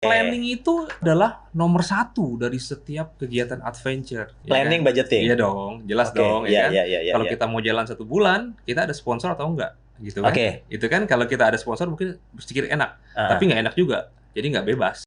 Planning itu adalah nomor satu dari setiap kegiatan adventure. Planning, ya kan? budgeting. Iya dong, jelas Oke, dong. iya, Kan? iya, Kalau iya. kita mau jalan 1 bulan, kita ada sponsor atau enggak? Gitu kan? Oke. Itu kan kalau kita ada sponsor mungkin sedikit enak, tapi nggak enak juga. Jadi nggak bebas.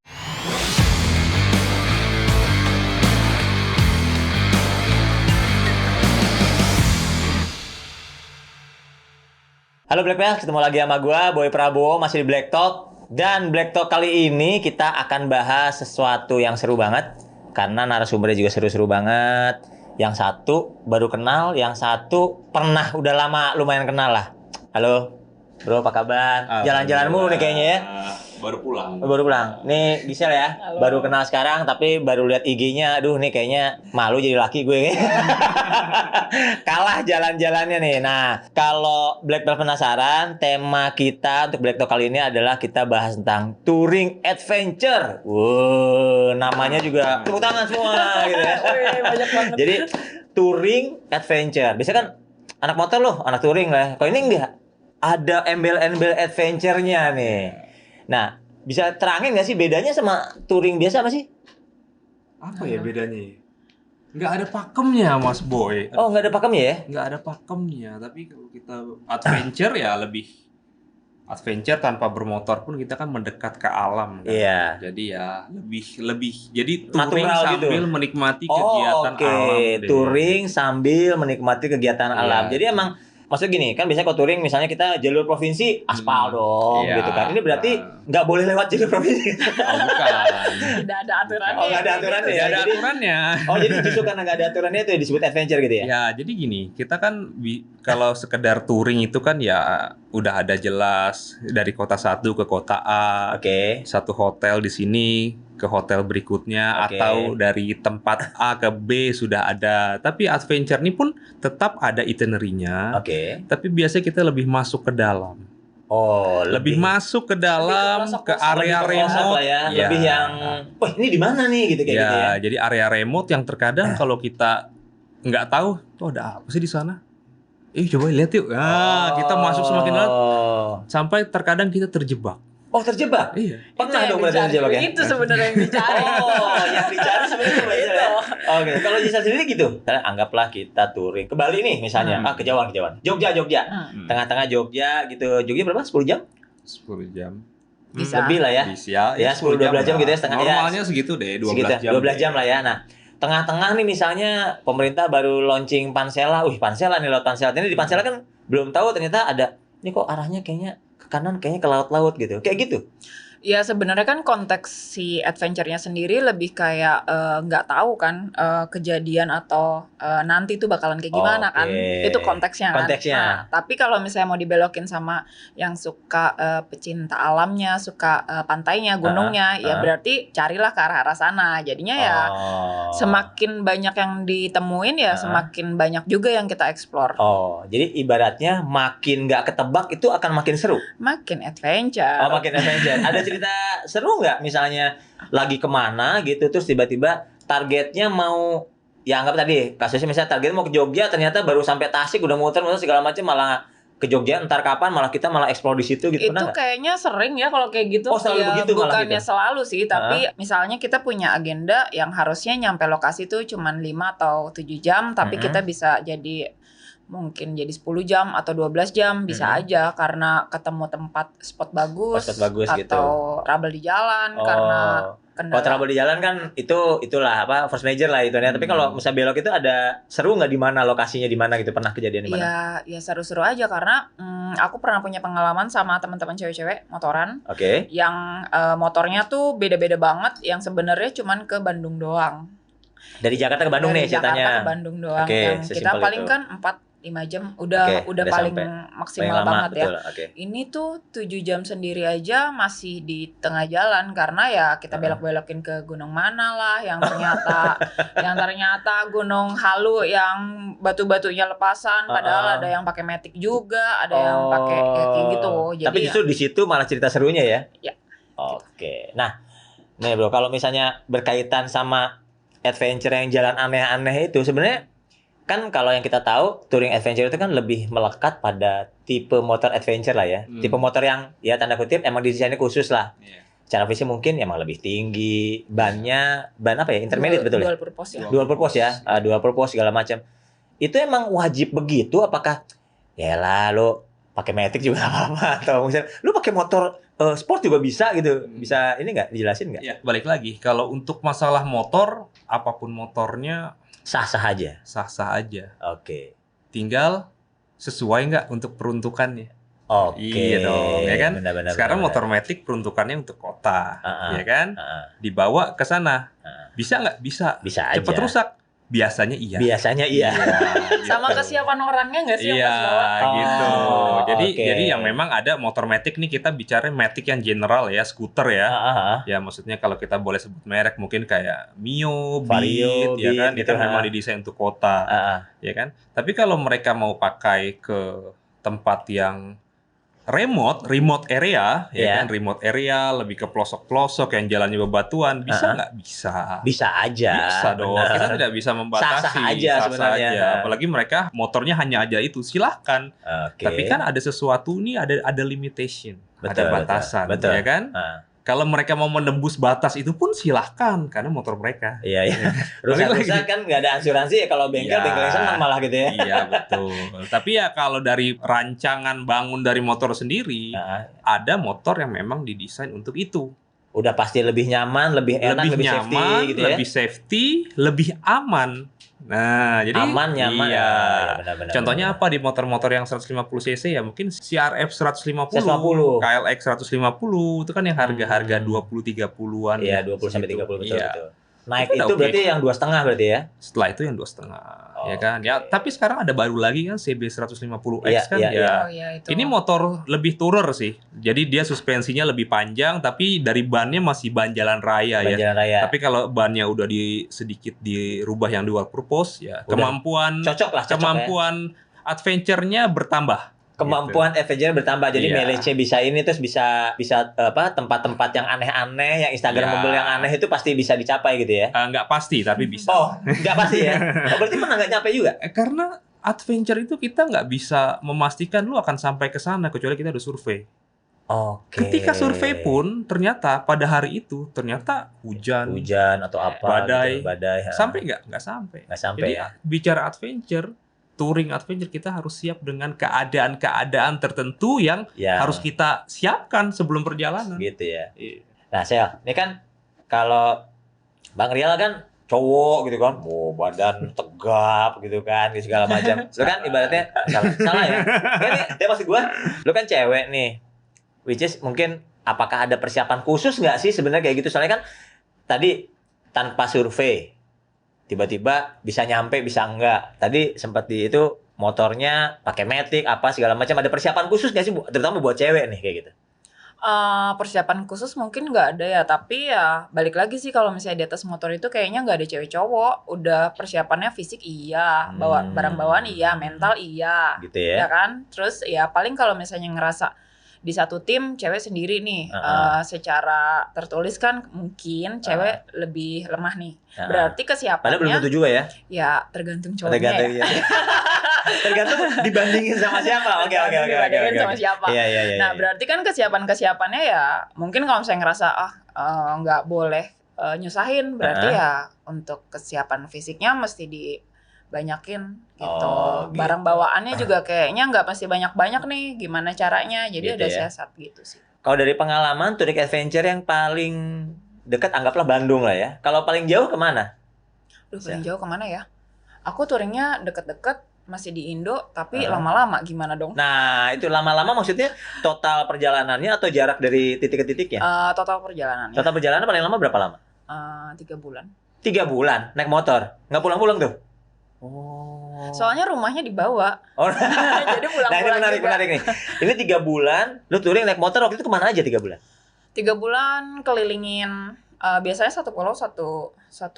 Halo Black Belt, ketemu lagi sama gua Boy Prabowo, masih di Black Talk. Dan Black Talk kali ini kita akan bahas sesuatu yang seru banget, karena narasumbernya juga seru-seru banget. Yang satu baru kenal, yang satu pernah udah lama lumayan kenal lah. Halo bro, apa kabar? Jalan-jalan mulu nih kayaknya ya. Baru pulang. Baru pulang. Nih Gisel ya. Halo. Baru kenal sekarang tapi baru lihat IG-nya. Aduh nih kayaknya malu jadi laki gue. Kalah jalan-jalannya nih. Nah, kalau Black Belt penasaran, tema kita untuk Black Talk kali ini adalah kita bahas tentang touring adventure. Wow, namanya juga tepuk tangan semua gitu ya. Wih, banyak banget. Jadi touring adventure. Biasanya kan anak motor loh, anak touring lah. Kalau ini enggak. Ada embel-embel adventure-nya nih. Nah, bisa terangin nggak sih bedanya sama touring biasa apa sih? Apa ya bedanya? Nggak ada pakemnya, Mas Boy. Oh, nggak ada pakemnya ya? Nggak ada pakemnya, tapi kalau kita adventure ya lebih adventure tanpa bermotor pun kita kan mendekat ke alam kan. Iya. Jadi ya lebih jadi touring Natural gitu. sambil menikmati Oh, kegiatan oke. alam deh. Touring sambil menikmati kegiatan Iya. alam. Jadi emang maksudnya gini, kan biasanya kalau touring misalnya kita jalur provinsi aspal dong Iya. gitu kan. Ini berarti nggak boleh lewat jalur provinsi. Oh, bukan. Tidak ada aturannya. Oh, nggak ada aturannya Tidak ya. ada Jadi- aturannya. Oh, jadi justru karena nggak ada aturannya itu disebut adventure gitu ya? Ya, jadi gini, kita kan kalau sekedar touring itu kan ya udah ada jelas dari kota satu ke kota A, Oke. satu hotel di sini ke hotel berikutnya, Oke. atau dari tempat A ke B sudah ada. Tapi adventure ini pun tetap ada itinerary-nya. Oke. Tapi biasanya kita lebih masuk ke dalam. Oh, Lebih masuk ke dalam, pelosok-pelosok. ke area lebih ke pelosok remote. lah ya. Iya. Lebih yang, wah ini di mana nih gitu kayak Ya, gitu ya. jadi area remote yang terkadang kalau kita nggak tahu, oh ada apa sih di sana? Coba lihat yuk. Nah, kita masuk semakin dalam sampai terkadang kita terjebak. Oh, terjebak? Iya. Pernah Itu dong yang berarti dicari. terjebak ya? Itu sebenarnya yang dicari. Oh, yang dicari sebenarnya Mbak Gisel ya? Itu. Oke, kalau Gisel sendiri gitu. Misalnya anggaplah kita touring ke Bali nih misalnya. Hmm. Kejauhan. Jogja. Hmm. Tengah-tengah Jogja gitu. Jogja berapa? 10 jam? 10 jam. Bisa. Lebih lah ya. Bisa. Ya, 10-12 jam gitu ya, setengah- ya. Normalnya segitu deh, 12 Segitu, jam. 12 jam lah ya. Nah, tengah-tengah nih misalnya pemerintah baru launching Pansela. Pansela nih, laut Pansela. Ini di Pansela kan belum tahu ternyata ada. Ini kok arahnya kayaknya ke kanan, kayaknya ke laut-laut gitu. Kayak gitu. Ya sebenarnya kan konteks si adventure-nya sendiri lebih kayak nggak tahu kan kejadian atau nanti tuh bakalan kayak gimana kan. Oke. Itu konteksnya kan. Konteksnya. Nah, tapi kalau misalnya mau dibelokin sama yang suka pecinta alamnya, suka pantainya, gunungnya, ya berarti carilah ke arah-arah sana. Jadinya ya Oh. semakin banyak yang ditemuin ya semakin banyak juga yang kita explore. Oh, jadi ibaratnya makin nggak ketebak itu akan makin seru. Makin adventure. Oh, makin adventure. Ada cerita seru nggak? Misalnya lagi kemana gitu, terus tiba-tiba targetnya mau, ya anggap tadi kasusnya misalnya targetnya mau ke Jogja, ternyata baru sampai Tasik udah muter segala macam, malah ke Jogja entar kapan malah kita malah explore di situ gitu. Itu Pernah nggak? kayaknya sering ya kalau kayak gitu. Oh, selalu Ya, begitu malah bukannya gitu? selalu sih, tapi misalnya kita punya agenda yang harusnya nyampe lokasi tuh cuman 5 atau 7 jam, tapi kita bisa jadi mungkin jadi 10 jam atau 12 jam bisa aja karena ketemu tempat spot bagus, Spot bagus atau gitu. trouble di jalan karena Kalau kendala. trouble di jalan kan itulah apa first major lah itu ya. Tapi kalau misalnya belok itu ada seru nggak di mana lokasinya, di mana gitu, pernah kejadian di mana? Ya seru-seru aja karena aku pernah punya pengalaman sama teman-teman cewek-cewek motoran Oke. yang motornya tuh beda-beda banget, yang sebenarnya cuman ke Bandung doang. Dari Jakarta ke Bandung Dari nih ceritanya. Jakarta ke Bandung doang. Oke, Yang kita sesimpel paling itu. kan 4-5 jam udah Oke, udah paling sampai. maksimal Paling lama, banget ya. betul. Oke. Ini tuh 7 jam sendiri aja masih di tengah jalan karena ya kita belok-belokin ke gunung mana lah yang ternyata gunung Halu yang batu-batunya lepasan, padahal ada yang pakai matic juga, ada yang pakai kayak gitu. Jadi Tapi justru di situ malah cerita serunya ya. Ya. Oke. Nah, nih bro, kalau misalnya berkaitan sama adventure yang jalan aneh-aneh itu sebenarnya kan kalau yang kita tahu touring adventure itu kan lebih melekat pada tipe motor adventure lah ya. Tipe motor yang ya tanda kutip emang desainnya khusus lah. Iya. secara visi mungkin emang lebih tinggi, ban apa ya, intermediate betul ya? Dual purpose ya. Dual purpose ya, dual purpose segala macam. Itu emang wajib begitu? Apakah ya lah lo pakai Matic juga nggak apa-apa, atau misalnya lo pakai motor sport juga bisa gitu? Bisa ini nggak dijelasin nggak? Ya, balik lagi. Kalau untuk masalah motor, apapun motornya Sah-sah aja. sah-sah aja. Oke. Tinggal sesuai nggak untuk peruntukannya. Oke. Iya dong, ya kan? Benar-benar. Sekarang motor Matic peruntukannya untuk kota, Ah, ya kan? ah, Dibawa ke sana. ah. Bisa nggak? Bisa. Bisa aja. Cepat rusak? Biasanya iya. Biasanya iya. Sama gitu. kesiapan orangnya nggak sih yang Iya, pas bawa? gitu. Oh, Jadi oke. jadi yang memang ada motor Matic nih, kita bicara Matic yang general ya, skuter ya. Ya maksudnya kalau kita boleh sebut merek mungkin kayak Mio, Vario, Beat, ya kan, Beat itu gitu, memang didesain untuk kota, ya kan. Tapi kalau mereka mau pakai ke tempat yang remote area, ya Iya. kan, remote area lebih ke pelosok-pelosok yang jalannya bebatuan, bisa nggak? Bisa. Bisa aja. Bisa dong. Benar. Kita tidak bisa membatasi. Sah-sah aja Sah-sah sebenarnya. aja. Apalagi mereka motornya hanya aja itu, silahkan. Oke. Tapi kan ada sesuatu nih, ada limitation, Betul, ada batasan, betul. ya kan? Ah, Kalau mereka mau menembus batas itu pun silahkan, karena motor mereka. iya, iya. Balik Rusak-rusak lagi. kan nggak ada asuransi ya, kalau bengkel, Iya. bengkelnya senang malah gitu ya. Iya betul. Tapi ya kalau dari rancangan bangun dari motor sendiri, Ah, ada motor yang memang didesain untuk itu. udah pasti lebih nyaman, lebih enak, lebih safety nyaman, gitu ya. lebih safety, lebih aman. Nah, jadi Aman, nyaman. Iya. Ya, benar-benar. Contohnya apa di motor-motor yang 150 cc ya, mungkin CRF 150, 150. KLX 150, itu kan yang harga-harga 20-30-an. Iya, 20 sampai 30 betul, Iya. betul. Naik Itu itu udah oke. berarti yang 2,5 berarti ya? Setelah itu yang 2,5, ya kan. Oke. Ya, tapi sekarang ada baru lagi kan CB 150X Iya, kan iya, ya. Oh iya itu. Ini motor lebih tourer sih. Jadi dia suspensinya lebih panjang, tapi dari bannya masih ban jalan raya Ban ya. jalan raya. Tapi kalau bannya udah sedikit dirubah yang dual purpose ya, Udah. kemampuan Cocok lah, cocok ya. kemampuan adventure-nya bertambah. Kemampuan Avenger bertambah, jadi Iya. Melece bisa ini, terus bisa apa, tempat-tempat yang aneh-aneh, yang Instagramable Iya. yang aneh itu pasti bisa dicapai gitu ya. Nggak pasti tapi bisa. Oh, nggak pasti ya. Oh, berarti pernah nggak nyampe juga? Karena adventure itu kita nggak bisa memastikan lu akan sampai ke sana kecuali kita udah survei. Oke. Ketika survei pun ternyata pada hari itu ternyata hujan, atau apa badai. gitu, badai. Ha. sampai nggak sampai. Nggak sampai Jadi ya. bicara adventure, touring adventure, kita harus siap dengan keadaan-keadaan tertentu yang Ya, harus kita siapkan sebelum perjalanan. gitu ya. Iya. Nah, Sel, ini kan kalau Bang Rial kan cowok gitu kan, badan tegap gitu kan, gitu segala macam. Lu kan ibaratnya salah ya. Ini dia maksud gua, lu kan cewek nih. Which is mungkin apakah ada persiapan khusus nggak sih sebenarnya kayak gitu? Soalnya kan tadi tanpa survei tiba-tiba bisa nyampe bisa enggak. Tadi sempat di itu motornya pakai Matic apa segala macam, ada persiapan khusus nggak sih terutama buat cewek nih kayak gitu? Persiapan khusus mungkin nggak ada ya, tapi ya balik lagi sih kalau misalnya di atas motor itu kayaknya nggak ada cewek cowok. Udah persiapannya fisik iya, bawa barang bawaan iya, mental iya, Gitu ya ya. kan. Terus ya paling kalau misalnya ngerasa di satu tim cewek sendiri nih, secara tertulis kan mungkin cewek lebih lemah nih. Berarti Padahal belum kesiapannya tentu juga ya. ya tergantung cowoknya Tergantung ya. ya. Tergantung dibandingin sama siapa. Oke. Dibandingin sama siapa. Iya. Nah, berarti kan kesiapan-kesiapannya ya mungkin kalau misalnya ngerasa nggak boleh nyusahin, berarti ya untuk kesiapan fisiknya mesti dibanyakin gitu. Oh, gitu. Barang bawaannya juga kayaknya nggak mesti banyak-banyak nih, gimana caranya. Jadi Gitu ada ya. siasat gitu sih. Kalau dari pengalaman touring adventure yang paling dekat anggaplah Bandung lah ya. Kalau paling jauh kemana? Duh, paling jauh kemana ya? Aku touringnya deket-deket, masih di Indo, tapi Aha. lama-lama gimana dong? Nah, itu lama-lama maksudnya total perjalanannya atau jarak dari titik ke titiknya? Total perjalanannya Total perjalanan paling lama berapa lama? 3 bulan. 3 bulan naik motor. Nggak pulang-pulang tuh? Oh. Soalnya rumahnya dibawa. Oh. Jadi Nah, ini pulang-pulang juga. menarik nih. Ini 3 bulan, lu touring naik motor waktu itu kemana aja 3 bulan? 3 bulan kelilingin, biasanya satu pulau satu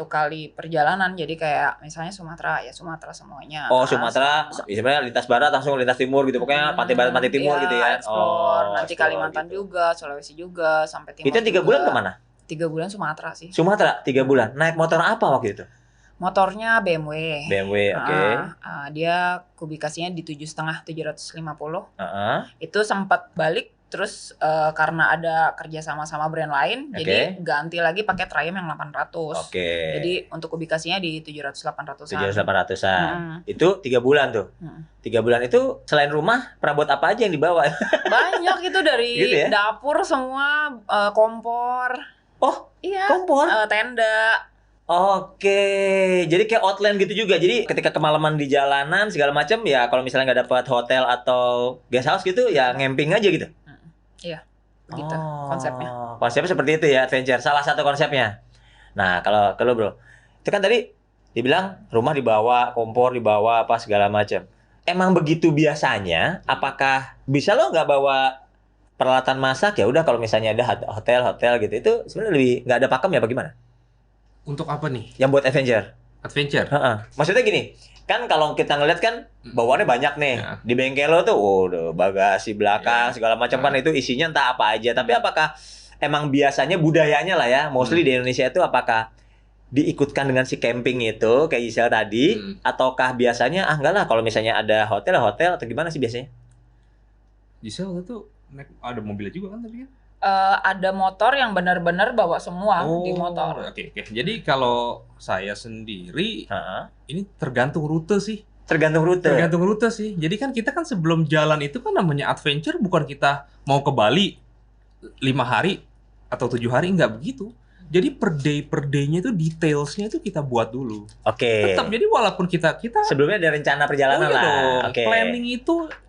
kali perjalanan. Jadi kayak misalnya Sumatera, ya Sumatera semuanya. Oh, Sumatera, sebenarnya lintas barat langsung lintas timur gitu. Pokoknya pantai barat, pantai timur gitu ya. Explore, nanti explore Kalimantan gitu. juga, Sulawesi juga, sampai timur. Itu 3 bulan kemana? 3 bulan Sumatera sih. Sumatera 3 bulan. Naik motor apa waktu itu? Motornya BMW. BMW, oke. Dia kubikasinya di 7,5 750. Heeh. Itu sempat balik Terus karena ada kerja sama brand lain, jadi ganti lagi pakai Triumph yang 800. Jadi untuk ubikasinya di 700-800an. 700-800an. Itu 3 bulan tuh. 3 bulan itu selain rumah, perabot apa aja yang dibawa? Banyak itu dari Gitu ya? dapur semua, kompor. Oh, Iya. kompor. Tenda. Jadi kayak outland gitu juga. Jadi ketika kemalaman di jalanan segala macam ya, kalau misalnya nggak dapat hotel atau guest house gitu ya camping aja gitu. Iya, begitu konsepnya. Konsepnya seperti itu ya, adventure. Salah satu konsepnya. Nah, kalau bro, itu kan tadi dibilang rumah dibawa, kompor dibawa, apa segala macam. Emang begitu biasanya? Apakah bisa lo nggak bawa peralatan masak? Ya udah kalau misalnya ada hotel gitu, itu sebenarnya lebih nggak ada pakem ya bagaimana? Untuk apa nih? Yang buat adventure? Adventure? Maksudnya gini, kan kalau kita ngeliat kan bawaannya banyak nih. Ya. Di bengkel lo tuh, udah bagasi belakang, segala macam kan itu isinya entah apa aja. Tapi apakah emang biasanya budayanya lah ya, mostly di Indonesia itu apakah diikutkan dengan si camping itu, kayak Gisel tadi, ataukah biasanya, enggak lah kalau misalnya ada hotel atau gimana sih biasanya? Gisel waktu itu ada mobilnya juga kan tapi kan? Ada motor yang benar-benar bawa semua di motor. Oke. Jadi kalau saya sendiri, ini tergantung rute sih. Tergantung rute Sih. Jadi kan kita kan sebelum jalan itu kan namanya adventure, bukan kita mau ke Bali 5 hari atau 7 hari, nggak begitu. Jadi per day-nya itu detailsnya itu kita buat dulu. Tetap jadi walaupun kita sebelumnya ada rencana perjalanan lah. Dong. Planning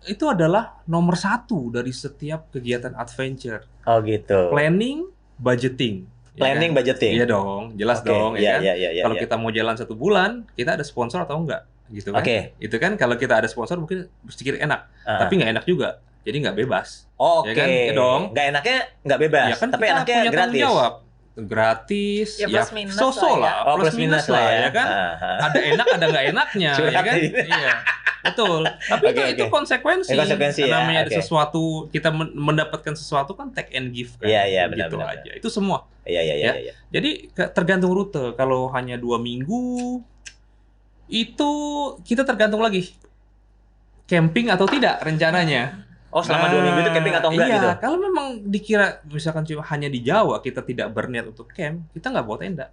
itu adalah nomor 1 dari setiap kegiatan adventure. Oh gitu. Planning, budgeting. Planning, budgeting. Iya dong, jelas dong. Iya, kan? iya, Kalau kita mau jalan 1 bulan, kita ada sponsor atau enggak? Gitu kan? Itu kan kalau kita ada sponsor mungkin sedikit enak, tapi nggak enak juga. Jadi nggak bebas. Ya kan? Ya dong. Nggak enaknya nggak bebas, ya kan, tapi kita enaknya punya gratis. Jawab. Gratis, ya plus minus so-so lah, lah, plus minus lah ya kan. Ada enak, ada nggak enaknya, ya kan? Iya, betul. Tapi itu konsekuensi. Namanya ada sesuatu, kita mendapatkan sesuatu kan take and give kan. Iya, gitu benar. aja. Itu semua. Iya. Jadi tergantung rute. Kalau hanya 2 minggu, itu kita tergantung lagi camping atau tidak rencananya. Oh, selama 2 minggu itu camping atau enggak gitu? Iya, kalau memang dikira misalkan cuma hanya di Jawa, kita tidak berniat untuk camp, kita nggak bawa tenda.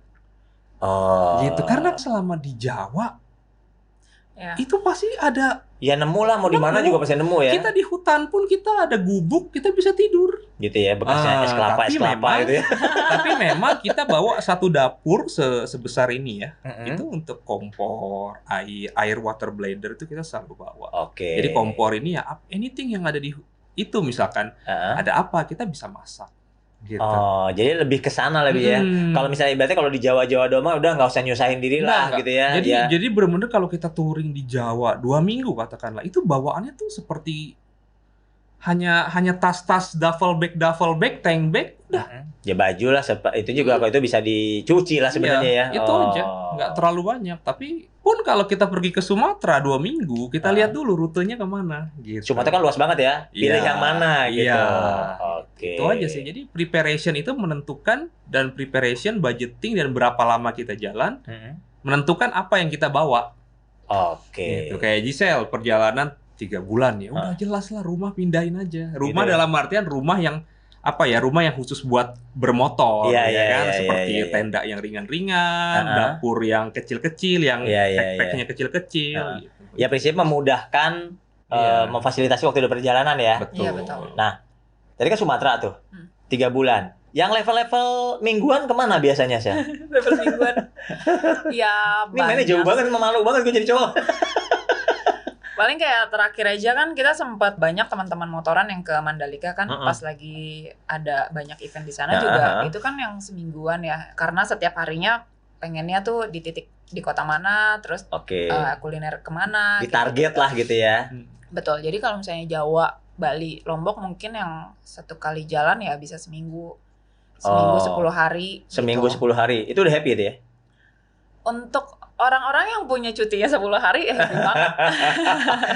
Gitu, karena selama di Jawa, itu pasti ada. Ya nemu lah, mau di mana juga pasti nemu ya. Kita di hutan pun kita ada gubuk, kita bisa tidur. Gitu ya, bekasnya es kelapa gitu ya. Tapi memang kita bawa satu dapur sebesar ini ya. Itu untuk kompor, air water blender itu kita selalu bawa. Jadi kompor ini ya anything yang ada di itu misalkan ada apa kita bisa masak. Gitu. Jadi lebih ke sana lebih ya. Kalau misalnya ibaratnya kalau di Jawa doang udah nggak usah nyusahin diri lah gitu ya. Jadi benar-benar kalau kita touring di Jawa 2 minggu katakanlah, itu bawaannya tuh seperti hanya tas-tas duffel bag, tank bag, udah. Ya baju lah, itu juga kalau itu bisa dicuci lah sebenarnya ya. Itu aja, nggak terlalu banyak. Tapi pun kalau kita pergi ke Sumatera 2 minggu, kita lihat dulu rutenya kemana. Gitu. Sumatera kan luas banget ya, pilih yang mana gitu. Itu aja sih. Jadi preparation itu menentukan, dan preparation, budgeting, dan berapa lama kita jalan, menentukan apa yang kita bawa. Gitu. Kayak Gisel, perjalanan 3 bulan ya, udah jelas lah rumah pindahin aja. Rumah gitu dalam artian rumah yang rumah yang khusus buat bermotor, kan, seperti tenda yang ringan-ringan, dapur yang kecil-kecil, yang pack-packnya kecil-kecil. Gitu. Ya prinsipnya memudahkan, memfasilitasi waktu di perjalanan ya. Betul. Iya, betul. Nah, tadi kan Sumatera tuh, 3 bulan. Yang level-level mingguan kemana biasanya sih? Level mingguan. Ya, ini mainnya jauh banget, memalu banget gue jadi cowok. Paling kayak terakhir aja kan kita sempat banyak teman-teman motoran yang ke Mandalika kan, pas lagi ada banyak event di sana juga. Itu kan yang semingguan ya, karena setiap harinya pengennya tuh di titik di kota mana, terus kuliner kemana. Ditarget lah gitu ya. Betul. Jadi kalau misalnya Jawa, Bali, Lombok mungkin yang 1 kali jalan ya bisa seminggu 10 hari. Seminggu gitu. 10 hari. Itu udah happy ya? Untuk orang-orang yang punya cutinya 10 hari happy banget.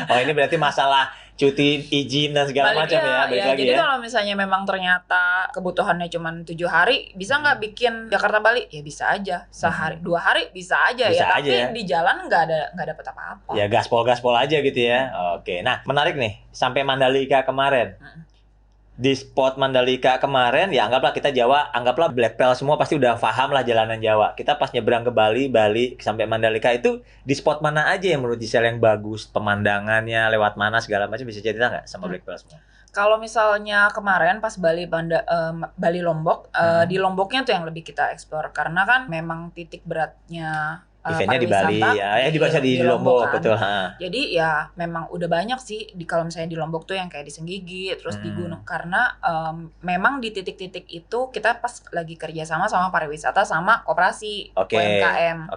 Ini berarti masalah cuti, izin dan segala macam ya. Jadi kalau misalnya memang ternyata kebutuhannya cuma 7 hari, bisa nggak bikin Jakarta Bali? Ya bisa aja. Sehari, 2 hari bisa aja bisa ya. Aja, tapi di jalan nggak dapet apa-apa. Ya gaspol aja gitu ya. Nah menarik nih, sampai Mandalika kemarin. di spot Mandalika kemarin, ya anggaplah kita Jawa, anggaplah Black Pearl semua pasti udah paham lah jalanan Jawa. Kita pas nyebrang ke Bali sampai Mandalika itu di spot mana aja yang menurut Giselle yang bagus, pemandangannya, lewat mana segala macam, bisa cerita nggak sama Black Pearl semua? Kalau misalnya kemarin pas Bali Lombok, di Lomboknya tuh yang lebih kita explore karena kan memang titik beratnya Eventnya di Bali ya, di Lombok kan. betul. Jadi ya memang udah banyak sih kalau misalnya di Lombok tuh yang kayak di Senggigi, terus di gunung karena memang di titik-titik itu kita pas lagi kerja sama pariwisata sama koperasi UMKM.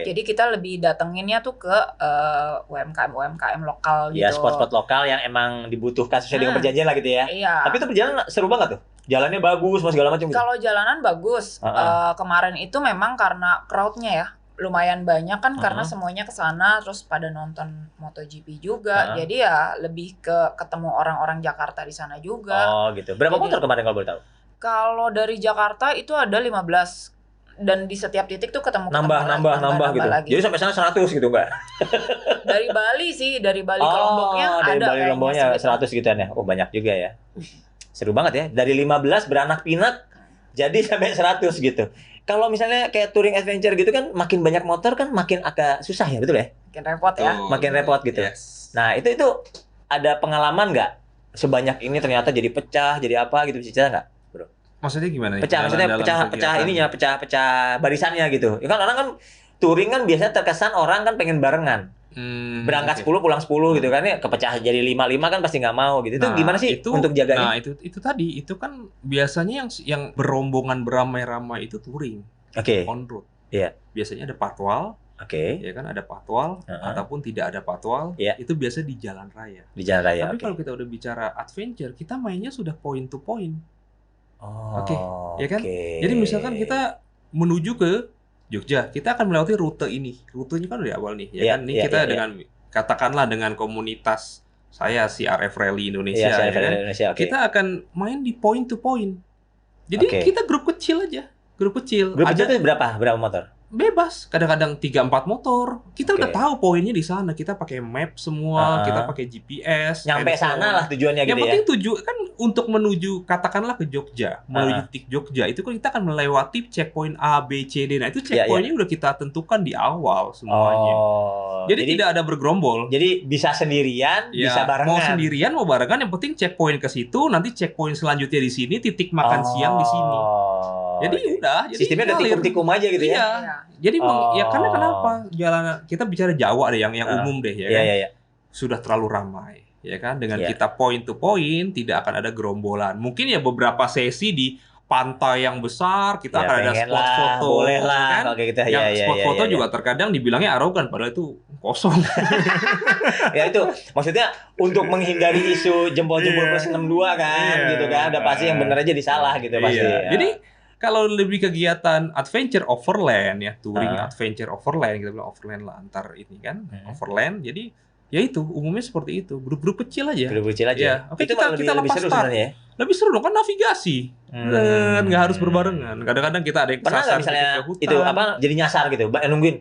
Jadi kita lebih datenginnya tuh ke UMKM lokal gitu. Ya spot-spot lokal yang emang dibutuhkan sesuai dengan perjanjian lah gitu ya. Iya. Tapi itu perjalanan seru banget tuh. Jalannya bagus, segala macam gitu. Kalau jalanan bagus, kemarin itu memang karena crowd-nya ya lumayan banyak kan karena semuanya ke sana terus pada nonton MotoGP juga. Jadi ya lebih ke ketemu orang-orang Jakarta di sana juga. Oh gitu. Berapa motor kemarin kalau boleh tahu? Kalau dari Jakarta itu ada 15 dan di setiap titik tuh ketemu nambah gitu. Lagi. Jadi sampai sana 100 gitu enggak? Dari Bali sih, dari Bali ke Lomboknya dari ada Bali Lomboknya 100 gitu ya. Oh, banyak juga ya. Seru banget ya. Dari 15 beranak pinak jadi sampai 100 gitu. Kalau misalnya kayak touring adventure gitu kan makin banyak motor kan makin agak susah ya, betul ya? Makin repot ya. Makin repot gitu. Yes. Nah, itu ada pengalaman nggak? Sebanyak ini ternyata jadi pecah, jadi apa gitu, bisa cerita nggak, Bro? Maksudnya gimana? Pecah, maksudnya pecah barisannya gitu. Ya kan orang kan touring kan biasanya terkesan orang kan pengen barengan. Berangkat 10 pulang 10 gitu kan ya, kepecah jadi 5 kan pasti nggak mau gitu. Itu gimana sih untuk jaganya? Nah, itu tadi itu kan biasanya yang berombongan beramai-ramai itu touring. On road. Iya. Biasanya ada patwal. Ya kan ada patwal ataupun tidak ada patwal, itu biasa di jalan raya. Di jalan raya. Tapi kalau kita udah bicara adventure, kita mainnya sudah point to point. Ya kan? Jadi misalkan kita menuju ke Jogja, kita akan melewati rute ini. Rutenya kan dari awal nih, ya kan? Ini kita dengan katakanlah dengan komunitas saya CRF Rally Indonesia, ya kan? Kita akan main di point to point. Jadi kita grup kecil aja, grup kecil. Grup kecil itu berapa motor? Bebas, kadang-kadang 3-4 motor. Kita udah tahu poinnya di sana. Kita pakai map semua, kita pakai GPS. Nyampe sana lah tujuannya gitu ya. Yang penting kan untuk menuju katakanlah ke Jogja, menuju titik Jogja itu kan kita akan melewati checkpoint A, B, C, D. Nah, itu checkpointnya udah kita tentukan di awal semuanya. Jadi tidak ada bergerombol. Jadi bisa sendirian, bisa barengan. Mau sendirian, mau barengan, yang penting checkpoint ke situ, nanti checkpoint selanjutnya di sini, titik makan siang di sini. Jadi udah, jadi sistemnya udah tikum-tikum aja gitu ya. Jadi ya karena kenapa jalanan kita bicara Jawa deh yang umum deh ya kan. Sudah terlalu ramai ya kan dengan kita point to point tidak akan ada gerombolan. Mungkin ya beberapa sesi di pantai yang besar kita akan ada spot foto boleh lah kan. Gitu. Yang spot foto juga terkadang dibilangnya arogan padahal itu kosong. Ya itu maksudnya untuk menghindari isu jempol-jempol plus 62 kan gitu kan. Udah pasti yang bener aja disalah gitu pasti. Jadi kalau lebih kegiatan adventure overland ya, touring adventure overland, kita bilang overland lah antar ini kan, overland. Jadi ya itu umumnya seperti itu, grup-grup kecil aja. Grup kecil aja. Ya, oke, itu kita lebih lepas seru start. sebenarnya. Lebih seru dong kan navigasi. Dan nggak harus berbarengan. Kadang-kadang kita ada yang pernah nggak misalnya ke hutan. Itu apa jadi nyasar gitu, nungguin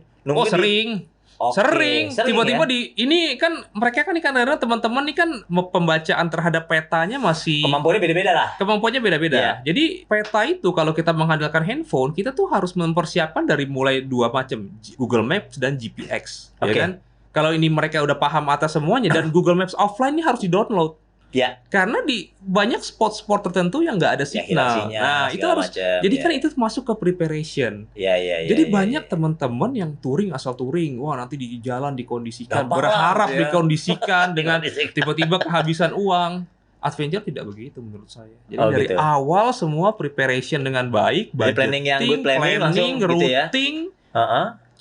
sering. Sering tiba-tiba ini kan mereka kan kadang-kadang teman-teman nih kan pembacaan terhadap petanya masih kemampuannya beda-beda lah. Kemampuannya beda-beda. Jadi peta itu kalau kita mengandalkan handphone, kita tuh harus mempersiapkan dari mulai dua macam, Google Maps dan GPX, ya kan? Kalau ini mereka udah paham atas semuanya dan Google Maps offline ini harus di-download. Ya. Karena di banyak spot-spot tertentu yang nggak ada signal. Nah, itu harus. Jadi kan itu masuk ke preparation. Jadi banyak teman-teman yang touring asal touring. Wah, nanti di jalan dikondisikan, berharap dikondisikan dengan tiba-tiba kehabisan uang. Adventure tidak begitu menurut saya. Jadi dari awal semua preparation dengan baik, budgeting, planning, routing,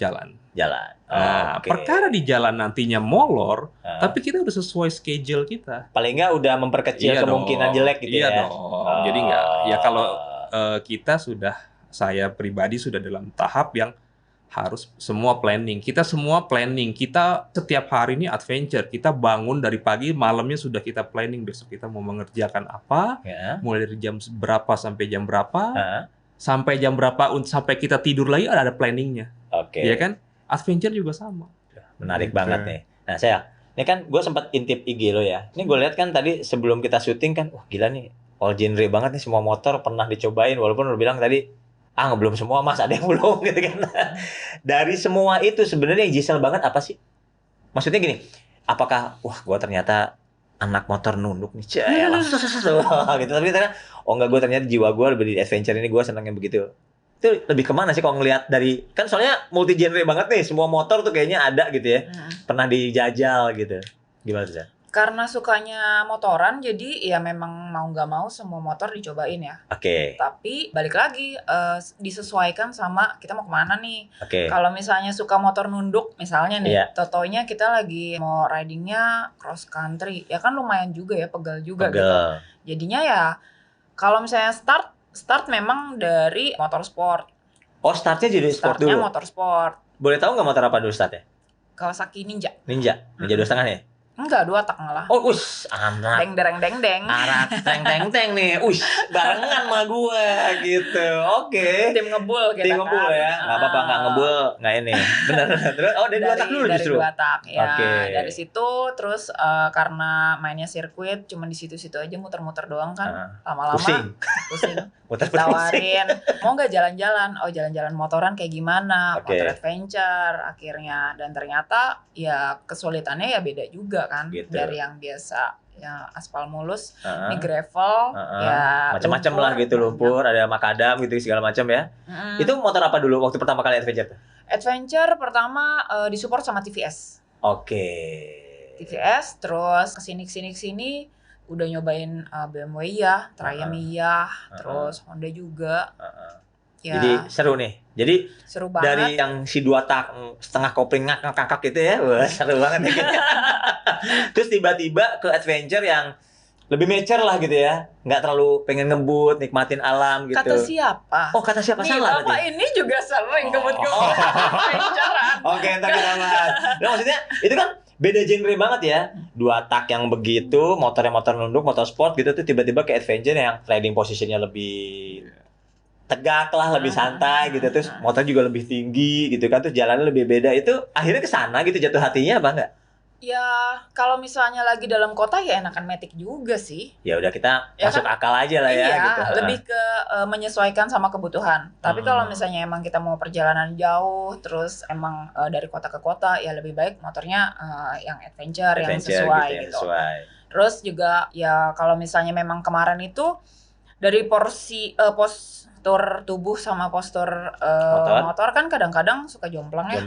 jalan. Perkara di jalan nantinya molor, tapi kita udah sesuai schedule kita. Paling nggak udah memperkecil kemungkinan jelek gitu ya. Iya dong. Jadi nggak. Ya kalau saya pribadi sudah dalam tahap yang harus semua planning. Kita semua planning. Kita setiap hari ini adventure. Kita bangun dari pagi, malamnya sudah kita planning. Besok kita mau mengerjakan apa, mulai dari jam berapa sampai jam berapa, sampai jam berapa, sampai kita tidur lagi ada planningnya. Ya kan? Adventure juga sama. Menarik banget nih. Nah, ini kan gue sempat intip IG lo ya. Ini gue lihat kan tadi sebelum kita syuting kan, wah gila nih, all genre banget nih, semua motor pernah dicobain, walaupun lu bilang tadi belum semua mas, ada yang belum gitu kan. Dari semua itu sebenarnya yang Gisel banget apa sih? Maksudnya gini, apakah wah gue ternyata anak motor nunduk nih, gitu, tapi ternyata enggak, gue ternyata jiwa gue lebih di adventure ini, gue senangnya begitu. Itu lebih kemana sih kalau ngelihat dari, kan soalnya multi genre banget nih, semua motor tuh kayaknya ada gitu ya, pernah dijajal gitu, gimana tuh? Karena sukanya motoran, jadi ya memang mau nggak mau semua motor dicobain ya. Oke. Tapi balik lagi disesuaikan sama kita mau kemana nih. Oke. Kalau misalnya suka motor nunduk, misalnya nih, Iya. totonya kita lagi mau ridingnya cross country, ya kan lumayan juga ya, pegal juga Pegel. gitu. Jadinya ya kalau misalnya start memang dari motorsport. Oh, startnya jadi sport dulu. Startnya motorsport. Boleh tahu nggak motor apa dulu startnya? Kawasaki Ninja. Ninja 2,5 ya? Enggak, 2 tak malah. Oh, anak. Deng. Arak teng nih. Barengan sama gua gitu. Oke. Tim ngebul kita. Tim ngebul ya. Enggak apa-apa, enggak ngebul, enggak ini. Benar. Terus dari 2 tak dulu justru. Dari 2 tak ya. Oke. Dari situ terus karena mainnya sirkuit cuma di situ-situ aja muter-muter doang kan. Lama-lama pusing. Tawarin, mau nggak jalan-jalan? Oh, jalan-jalan motoran kayak gimana? Motor adventure akhirnya, dan ternyata ya kesulitannya ya beda juga kan gitu. Dari yang biasa ya aspal mulus, ini gravel, ya macam-macam lah gitu, lumpur, ada makadam gitu segala macam ya. Itu motor apa dulu waktu pertama kali adventure? Adventure pertama disupport sama TVS. Oke. TVS, terus kesini udah nyobain BMW ya, Triumph ya, terus Honda juga. Ya. Jadi seru nih. Jadi seru banget. Dari yang si 2 tak setengah kopling ngakak gitu ya. Wah, seru banget ya. Terus tiba-tiba ke adventure yang lebih mature lah gitu ya. Nggak terlalu pengen ngebut, nikmatin alam gitu. Kata siapa? Oh, kata siapa? Salah Bapak ini juga sering ngebut-ngebut adventure-an. Oke, entar kita bahas. Nah, maksudnya itu kan beda genre banget ya. 2 tak yang begitu, motornya motor nunduk, motor sport gitu tuh, tiba-tiba ke adventure yang riding positionnya lebih tegak lah, lebih santai gitu, terus motor juga lebih tinggi gitu kan, terus jalannya lebih beda. Itu akhirnya ke sana gitu jatuh hatinya apa enggak? Ya, kalau misalnya lagi dalam kota ya enakan matic juga sih. Ya udah, kita ya masuk kan? akal aja lah ya gitu. Lebih ke menyesuaikan sama kebutuhan. Tapi kalau misalnya emang kita mau perjalanan jauh, terus emang dari kota ke kota, ya lebih baik motornya yang adventure yang sesuai gitu. Terus juga ya kalau misalnya memang kemarin itu dari postur tubuh sama postur motor kan kadang-kadang suka jomplang ya.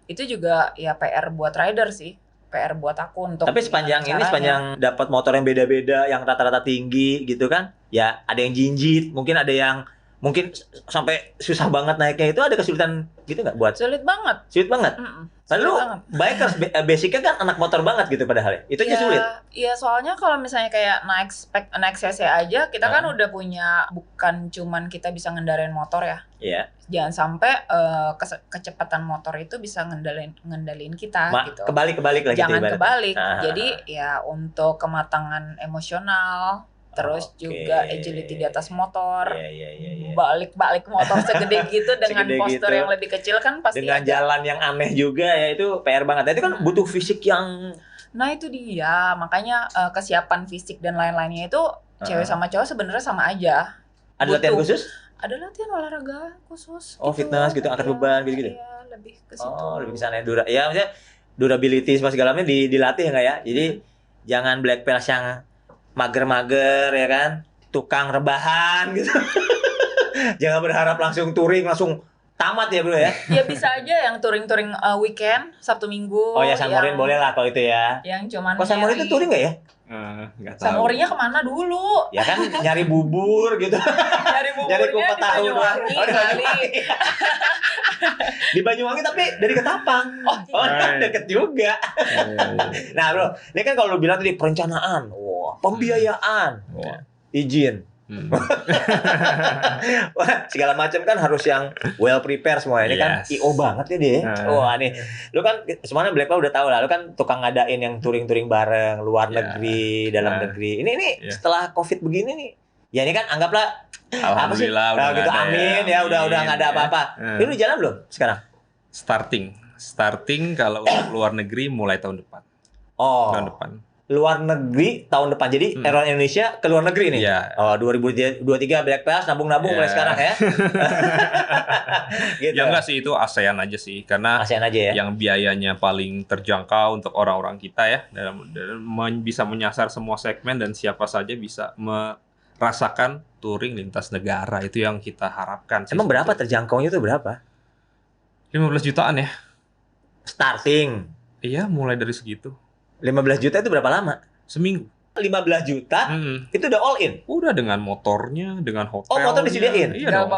Itu juga ya PR buat rider sih. PR buat aku untuk. Tapi sepanjang dapat motor yang beda-beda, yang rata-rata tinggi gitu kan, ya ada yang jinjit, mungkin ada yang mungkin sampai susah banget naiknya, itu ada kesulitan gitu nggak buat? Sulit banget. Lalu bikers basicnya kan anak motor banget gitu padahal ya. Itu aja sulit. Iya, soalnya kalau misalnya kayak naik cc aja, kita kan udah punya, bukan cuman kita bisa ngendarain motor ya. Iya. Jangan sampai kecepatan motor itu bisa ngendalin kita gitu. Kebalik lagi. Jangan kebalik. Jadi ya untuk kematangan emosional, terus juga agility di atas motor. Balik motor segede gitu dengan postur yang lebih kecil kan pasti dengan jalan yang aneh juga ya, itu PR banget. Itu kan butuh fisik yang. Nah itu dia, makanya kesiapan fisik dan lain-lainnya itu cewek sama cowok sebenarnya sama aja. Ada latihan khusus? Ada latihan olahraga khusus. Oh gitu, fitness gitu, angkat beban gitu. Iya, lebih ke situ. Oh, lebih ke sana ya. Maksudnya durability sama segala macam dilatih enggak ya? Jadi jangan black belt yang mager-mager ya kan, tukang rebahan gitu. Jangan berharap langsung touring langsung tamat ya bro ya. Ya bisa aja yang touring weekend, Sabtu Minggu. Oh ya, Samorin boleh lah kalau itu ya. Yang cuman. Kok Samorin itu touring nggak ya? Nggak tahu. Samorinya kemana dulu? Ya kan nyari bubur gitu. Nyari kupat tahu doang. Di Banyuwangi tapi dari Ketapang. Oh deket juga. Nah bro, ini kan kalau lu bilang tadi perencanaan, pembiayaan, izin. Wah, segala macam kan harus yang well prepare semua. Ini kan IO banget ya dia. Wah nih, lu kan semuanya Black Belt udah tahu lah. Lu kan tukang ngadain yang touring bareng luar negeri, dalam negeri. Ini setelah COVID begini nih, ya ini kan anggaplah alhamdulillah udah gitu, amin ya, udah nggak ada apa-apa. Ini udah jalan belum sekarang? Starting kalau untuk luar negeri mulai tahun depan. Oh. Tahun depan. luar negeri tahun depan. Jadi Aeron Indonesia ke luar negeri nih. Iya. Oh, 2023 Black Pass nabung-nabung mulai sekarang ya. Gitu. Ya enggak sih, itu ASEAN aja sih, karena ASEAN aja ya. yang biayanya paling terjangkau untuk orang-orang kita ya, bisa menyasar semua segmen dan siapa saja bisa merasakan touring lintas negara. Itu yang kita harapkan sih. Emang berapa terjangkaunya itu berapa? 15 jutaan ya. Starting. Iya, mulai dari segitu. 15 juta itu berapa lama? Seminggu. 15 juta itu udah all in? Udah dengan motornya, dengan hotel. Oh, motor disediain? Iya dong.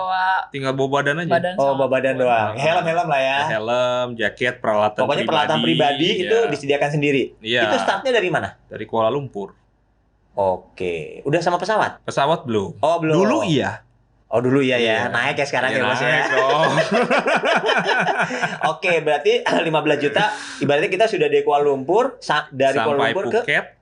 Tinggal bawa badan aja. Bawa badan doang. Helm lah ya. Helm, jaket, peralatan pokoknya peralatan pribadi itu disediakan sendiri. Iya. Itu startnya dari mana? Dari Kuala Lumpur. Oke. Udah sama pesawat? Pesawat belum. Oh, belum. Dulu iya. Oh, dulu iya ya. Naik ya sekarang ya, Bos ya. Naik dong. Oke, berarti 15 juta ibaratnya kita sudah dari Kuala Lumpur, dari Kuala Lumpur Phuket.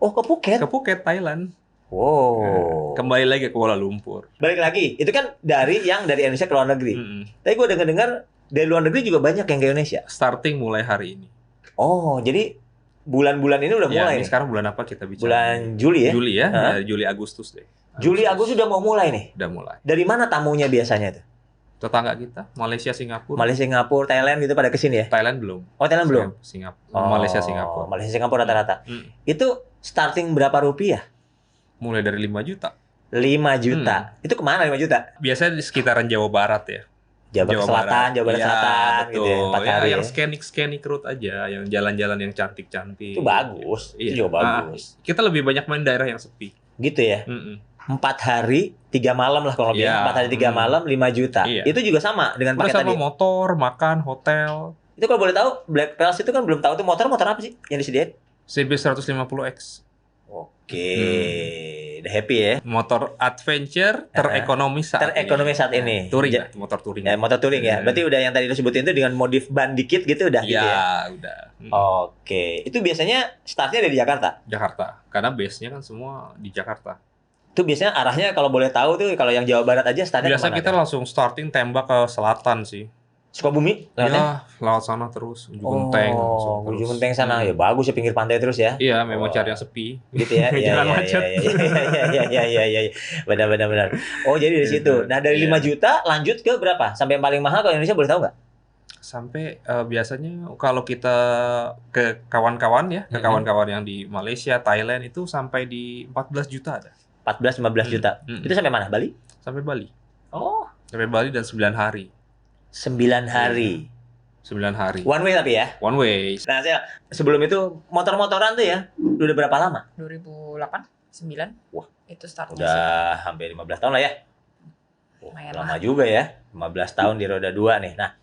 Ke Phuket. Ke Phuket, Thailand. Wow. Kembali lagi ke Kuala Lumpur. Balik lagi. Itu kan dari Indonesia ke luar negeri. Tapi gue dengar dari luar negeri juga banyak yang ke Indonesia. Starting mulai hari ini. Oh, jadi bulan-bulan ini udah mulai. Ini sekarang bulan apa kita bicara? Bulan Juli ya? Juli ya, dari Juli Agustus deh. Juli Agustus udah mau mulai nih. Udah mulai. Dari mana tamunya biasanya tuh? Tetangga kita, Malaysia, Singapura. Malaysia, Singapura, Thailand gitu pada kesini ya? Thailand belum. Oh, Thailand belum? Singapura. Malaysia, Singapura. Malaysia, Singapura rata-rata. Itu starting berapa rupiah? Mulai dari 5 juta. 5 juta. Itu kemana 5 juta? Biasanya di sekitaran Jawa Barat ya. Jawa Barat Selatan betul. gitu ya. 4 hari yang scanning route aja, yang jalan-jalan yang cantik-cantik. Itu bagus. Iya. Itu juga bagus. Kita lebih banyak main daerah yang sepi. Gitu ya. 4 hari 3 malam lah kalau lebih. 4 hari 3 malam 5 juta. Iya. Itu juga sama dengan paket tadi. Sama motor, makan, hotel. Itu kalau boleh tahu Black Pals itu kan belum tahu tuh motor apa sih yang disediain? CB150X. Oke, udah happy ya. Motor adventure terekonomis saat ini. Touring ya, motor touring. Ya, motor touring ya. Berarti udah yang tadi lo sebutin itu dengan modif ban dikit gitu udah gitu ya? Iya, udah. Oke, itu biasanya startnya dari Jakarta? Jakarta, karena base-nya kan semua di Jakarta. Itu biasanya arahnya kalau boleh tahu tuh kalau yang Jawa Barat aja startnya biasa kita langsung starting tembak ke selatan sih. Sukabumi? Ya, lewat sana terus, Ujung Genteng. Ujung Genteng sana. Ya bagus ya, pinggir pantai terus ya. Iya, memang cari yang sepi. Gitu ya. Jangan macet. Iya. Benar. Oh, jadi dari situ. Nah, dari 5 juta lanjut ke berapa? Sampai yang paling mahal kalau Indonesia boleh tahu nggak? Sampai biasanya kalau kita ke kawan-kawan ya, ke kawan-kawan yang di Malaysia, Thailand itu sampai di 14 juta ada. 14-15 juta. Itu sampai mana? Bali? Sampai Bali. Oh. Sampai Bali dan 9 hari. 9 hari. 9 hari. One way tapi ya? One way. Nah, saya sebelum itu motor-motoran tuh ya, udah berapa lama? 2008, 9. Wah, itu startnya. Udah hampir 15 tahun lah ya. Lama juga ya. 15 tahun di roda 2 nih. Nah,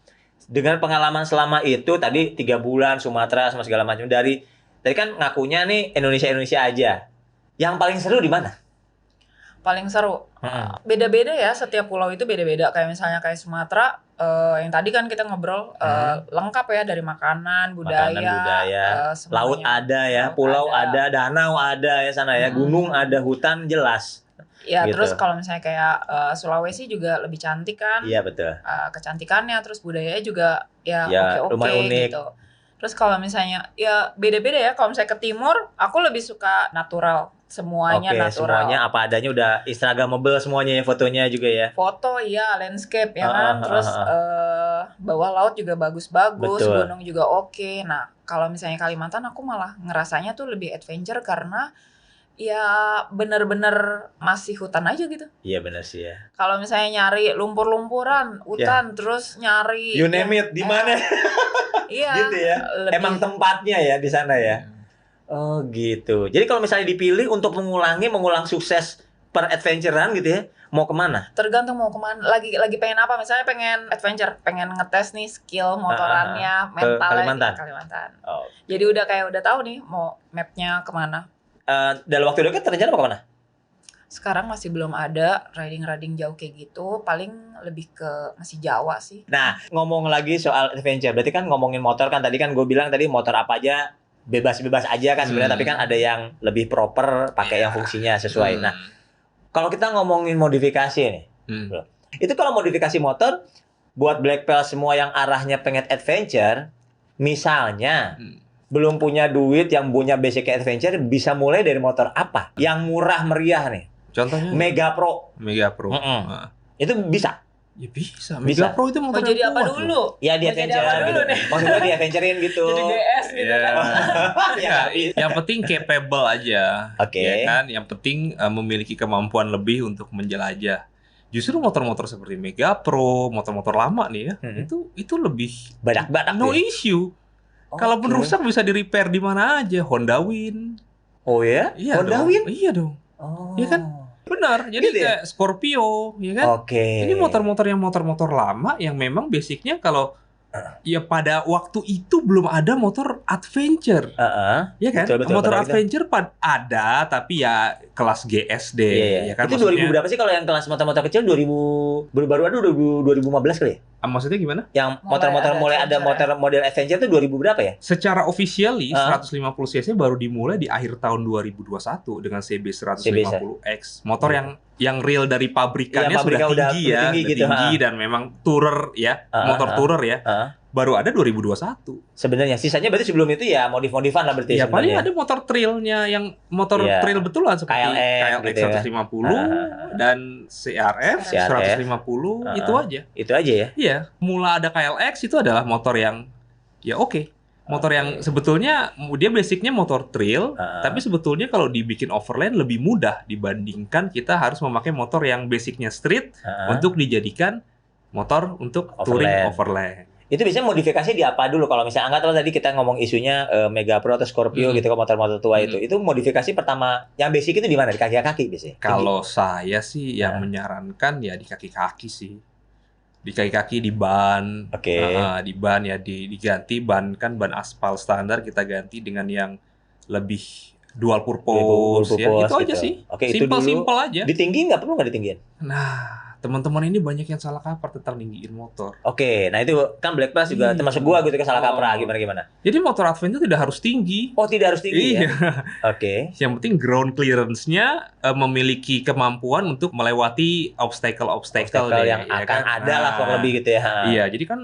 dengan pengalaman selama itu tadi 3 bulan Sumatera sama segala macam tadi kan ngakunya nih Indonesia aja. Yang paling seru di mana? Paling seru. Beda-beda ya, setiap pulau itu beda-beda. Kayak misalnya kayak Sumatera, yang tadi kan kita ngobrol lengkap ya dari makanan, budaya, laut ada ya, pulau ada, danau ada ya sana ya, gunung ada, hutan jelas. Ya gitu. Terus kalau misalnya kayak Sulawesi juga lebih cantik kan? Iya betul. Kecantikannya, terus budayanya juga ya oke unik. Gitu. Terus kalau misalnya ya beda-beda ya. Kalau misalnya ke timur, aku lebih suka natural. Semuanya natural. Semuanya apa adanya udah instagramable semuanya ya, fotonya juga ya. Foto iya, landscape ya kan. Terus bawah laut juga bagus-bagus, gunung juga oke. Nah, kalau misalnya Kalimantan aku malah ngerasanya tuh lebih adventure karena ya bener-bener masih hutan aja gitu. Iya benar sih ya. Kalau misalnya nyari lumpur-lumpuran, hutan, terus nyari you name it di mana? Iya. Gitu ya. Emang tempatnya ya di sana ya. Oh gitu. Jadi kalau misalnya dipilih untuk mengulang sukses per adventurean gitu ya, mau kemana? Tergantung mau kemana. Lagi pengen apa? Misalnya pengen adventure, pengen ngetes nih skill motorannya, mentalnya Kalimantan. Oh. Jadi udah tahu nih mau mapnya kemana. Dalam waktu dekat rencana mau kemana? Sekarang masih belum ada riding jauh kayak gitu. Paling lebih ke masih Jawa sih. Nah, ngomong lagi soal adventure. Berarti kan ngomongin motor kan tadi kan gue bilang tadi motor apa aja bebas-bebas aja kan sebenarnya, tapi kan ada yang lebih proper pakai yang fungsinya sesuai. Nah, kalau kita ngomongin modifikasi nih. Itu kalau modifikasi motor buat Black Pals semua yang arahnya pengen adventure, misalnya belum punya duit, yang punya basic adventure, bisa mulai dari motor apa? Yang murah meriah nih. Contohnya Mega Pro. Mega Pro. Itu bisa. Ya bisa. Bisa. Mega Pro itu Mau motor jadi yang apa kuat dulu? loh. Ya di Mau jadi adventure apa dulu gitu. nih? Maksud gue di adventurein gitu. Jadi GS gitu Iya. kan. Ya, Yang penting capable aja. Oke. Ya kan? Yang penting memiliki kemampuan lebih untuk menjelajah. Justru motor-motor seperti Mega Pro, motor-motor lama nih ya, itu lebih Badak-badak no ya? issue. Kalaupun Oke. rusak bisa di repair di mana aja. Honda Win. Oh ya? Iya Honda dong. Win? Iya dong. Oh. Iya kan? Benar. Jadi Gitu ya? kayak Scorpio, ya kan? Oke. Ini motor-motor lama yang memang basicnya kalau ya pada waktu itu belum ada motor adventure, ya kan? Betul, Motor betul. adventure ada, tapi ya kelas GSD, Iya. ya kan? Itu 2000 berapa sih kalau yang kelas motor-motor kecil? 2000 baru ada 2015 kali ya? Maksudnya gimana? Yang Mulai motor-motor ada mulai ada adventure motor model adventure itu 2000 berapa ya? Secara officially 150 Ah. cc baru dimulai di akhir tahun 2021 dengan CB 150X. Motor yang real dari pabrikannya Iya, pabrikan sudah tinggi ya, tinggi udah gitu, tinggi dan memang tourer ya, motor tourer ya. Baru ada 2021. Sebenarnya sisanya berarti sebelum itu ya modif-modifan lah berarti Ya paling sebenarnya. ada motor trailnya yang motor Iya. trail betulan seperti KLX gitu ya. 150 dan CRF 150 itu aja. Itu aja ya. Iya, mula ada KLX itu adalah motor yang ya oke. Motor yang sebetulnya dia basicnya motor trail, tapi sebetulnya kalau dibikin overland lebih mudah dibandingkan kita harus memakai motor yang basicnya street untuk dijadikan motor untuk touring overland. Itu biasanya modifikasi di apa dulu? Kalau misalnya anggaplah tadi kita ngomong isunya Mega Pro atau Scorpio gitu, motor-motor tua itu modifikasi pertama yang basic itu di mana? Di kaki-kaki biasanya? Kalau saya sih yang menyarankan ya di kaki-kaki sih. Di kaki-kaki di ban. Oke. Di ban ya diganti ban aspal standar kita ganti dengan yang lebih dual purpose, ya. Itu aja gitu. sih. Oke, itu dulu. Simple aja. Ditinggiin nggak? Perlu nggak ditinggiin? Nah, teman-teman ini banyak yang salah kaprah tentang ninggiin motor. Oke, nah itu kan Black Plus juga termasuk gua gitu kan salah kaprah gimana? Jadi motor adventure tidak harus tinggi. Oh, tidak harus tinggi Iya. ya? Oke. Yang penting ground clearance-nya memiliki kemampuan untuk melewati obstacle yang ya akan kan? ada lah kurang lebih gitu ya. Iya, jadi kan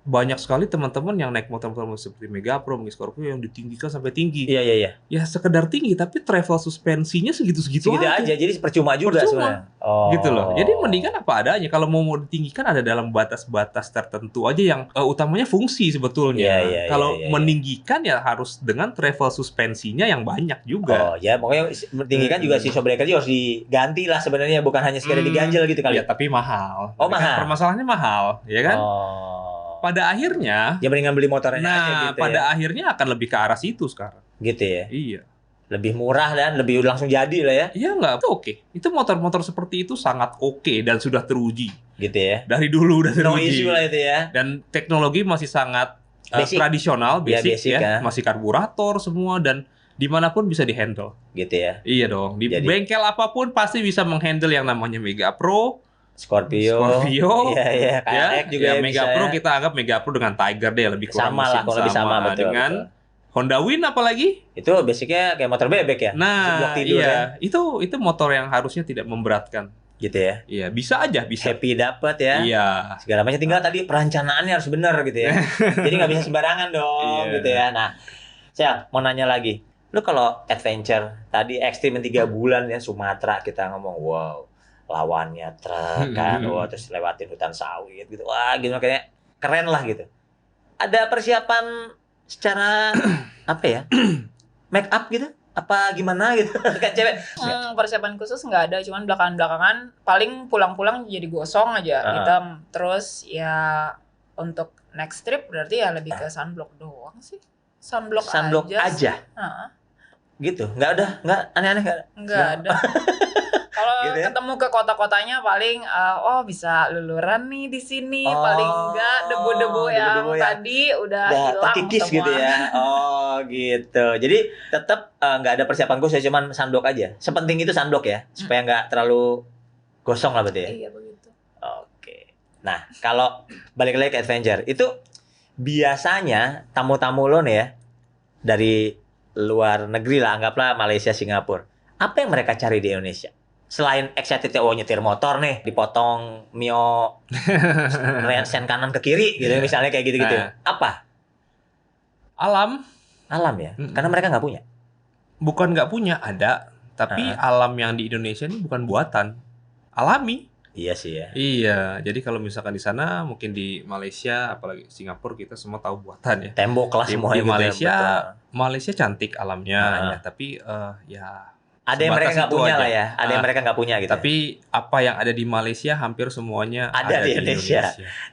banyak sekali teman-teman yang naik motor-motor seperti Mega Pro, Scorpio yang ditinggikan sampai tinggi. Iya. Ya sekedar tinggi, tapi travel suspensinya segitu-segitu Segitu aja, jadi percuma juga sebenarnya. Oh. Gitu loh. Jadi mendingan apa adanya. Kalau mau ditinggikan ada dalam batas-batas tertentu aja yang utamanya fungsi sebetulnya. Iya, Kalau iya. meninggikan ya harus dengan travel suspensinya yang banyak juga. Oh ya, pokoknya meninggikan juga si breaker juga harus diganti lah sebenarnya, bukan hanya sekedar diganjel gitu kali. Ya, tapi mahal. Oh, Tapi kan mahal. permasalahannya mahal, ya kan? Oh. Pada akhirnya, Ya mendingan beli motornya aja gitu pada ya. akhirnya akan lebih ke arah situ sekarang. Gitu ya. Iya. Lebih murah dan lebih langsung jadi lah ya. Iya nggak? Itu oke. Itu motor-motor seperti itu sangat oke dan sudah teruji. Gitu ya. Dari dulu udah No teruji. issue lah itu ya. Dan teknologi masih sangat Basic. tradisional, Ya, basic, basic, ya. ya. Masih karburator semua dan dimanapun bisa dihandle. Gitu ya. Iya dong. Di Jadi- bengkel apapun pasti bisa menghandle yang namanya Mega Pro, Scorpio. Iya, KLX juga ya, ya Mega bisa Pro ya. kita anggap Mega Pro dengan Tiger deh lebih kurang Sama lah, mesin kurang lebih sama, betul, dengan betul. Honda Win apalagi. Itu basicnya kayak motor bebek ya. Blok Nah, tidur iya, ya. itu motor yang harusnya tidak memberatkan. Gitu ya. Iya, bisa aja, bisa. Happy dapat ya. Iya. Segala macam, tinggal tadi perencanaannya harus benar gitu ya. Jadi nggak bisa sembarangan dong Iya. gitu ya. Nah, saya mau nanya lagi. Lu kalau adventure tadi ekstrim 3 bulan ya Sumatera kita ngomong, wow, lawannya truk kan, wah, terus lewatin hutan sawit gitu. Wah, gitu kayak keren lah gitu. Ada persiapan secara apa ya? Make up gitu? Apa gimana gitu? Kan cewek. Persiapan khusus nggak ada, cuman belakangan paling pulang-pulang jadi gosong aja, hitam. Terus ya untuk next trip berarti ya lebih ke sunblock doang sih. Sunblock aja. Gitu. Nggak aneh-aneh Nggak ada. Kalau Gitu ya? ketemu ke kota-kotanya paling bisa luluran nih di sini, paling enggak debu-debu yang tadi udah hilang terkikis semua. gitu ya. Oh, gitu. Jadi tetap nggak ada persiapan khusus, cuman sunblock aja. Sepenting itu sunblock ya, supaya nggak terlalu gosong lah berarti ya. Iya begitu. Oke. Nah, kalau balik lagi ke adventure, itu biasanya tamu-tamu lo nih ya dari luar negeri lah, anggaplah Malaysia, Singapura. Apa yang mereka cari di Indonesia? Selain excited, nyetir motor nih, dipotong Mio sen kanan ke kiri gitu misalnya kayak gitu-gitu. Apa? Alam. Alam ya? Karena mereka nggak punya? Bukan nggak punya, ada. Tapi alam yang di Indonesia ini bukan buatan. Alami. Iya sih ya. Iya, jadi kalau misalkan di sana, mungkin di Malaysia, apalagi Singapura, kita semua tahu buatan ya. Tembok kelas semua Di gitu Malaysia, ya, Malaysia cantik alamnya, ya. Tapi ya ada yang mereka nggak punya aja. lah ya. Ada yang mereka nggak punya gitu. Tapi apa yang ada di Malaysia hampir semuanya ada di Indonesia.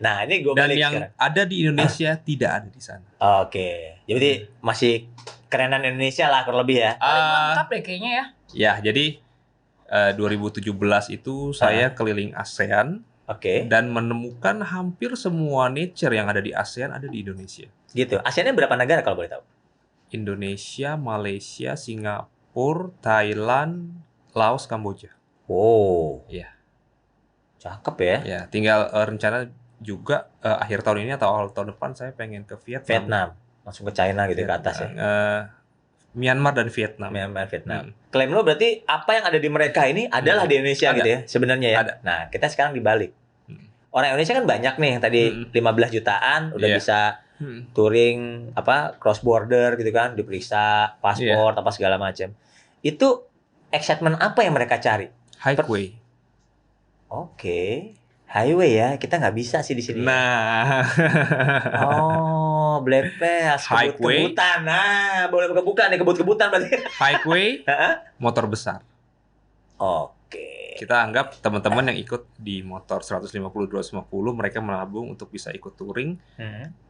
Nah ini gue balik yang sekarang. Ada di Indonesia tidak ada di sana. Oke, jadi masih kerenan Indonesia lah kurang lebih ya. Paling lengkap deh kayaknya ya. Ya, jadi 2017 itu saya keliling ASEAN. Dan menemukan hampir semua nature yang ada di ASEAN ada di Indonesia. Gitu. ASEAN-nya berapa negara kalau boleh tahu? Indonesia, Malaysia, Singapura, Thailand, Laos, Kamboja. Wow. Iya. Cakep ya. Ya, tinggal rencana juga akhir tahun ini atau awal tahun depan saya pengen ke Vietnam. Langsung ke China gitu ke atas ya. Myanmar dan Vietnam. Vietnam. Klaim lo berarti apa yang ada di mereka ini adalah di Indonesia gitu ya sebenarnya ya. Nah, kita sekarang dibalik. Orang Indonesia kan banyak nih yang tadi 15 jutaan udah bisa touring cross border gitu kan, diperiksa paspor apa segala macam. Itu excitement apa yang mereka cari? Highway. Highway ya, kita nggak bisa sih di sini. Nah. Black Pass, kebut-kebutan. Nah, boleh buka nih kebut-kebutan berarti. Highway, motor besar. Kita anggap teman-teman yang ikut di motor 150-250, mereka menabung untuk bisa ikut touring.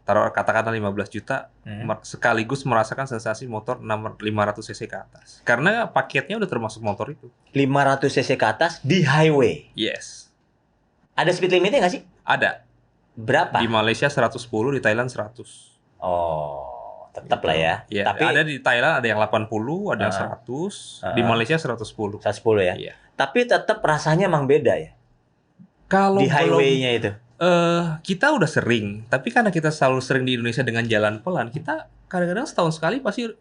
Taruh katakanlah 15 juta, sekaligus merasakan sensasi motor 500 cc ke atas. Karena paketnya udah termasuk motor itu. 500 cc ke atas di highway? Yes. Ada speed limitnya nggak sih? Ada. Berapa? Di Malaysia 110, di Thailand 100. Tetap lah ya. Tapi ada di Thailand ada yang 80, ada yang 100, di Malaysia 110. 110 ya. Iya. Tapi tetap rasanya emang beda ya. Kalau di highway-nya itu. Kita udah sering, tapi karena kita selalu sering di Indonesia dengan jalan pelan, kita kadang-kadang setahun sekali pasti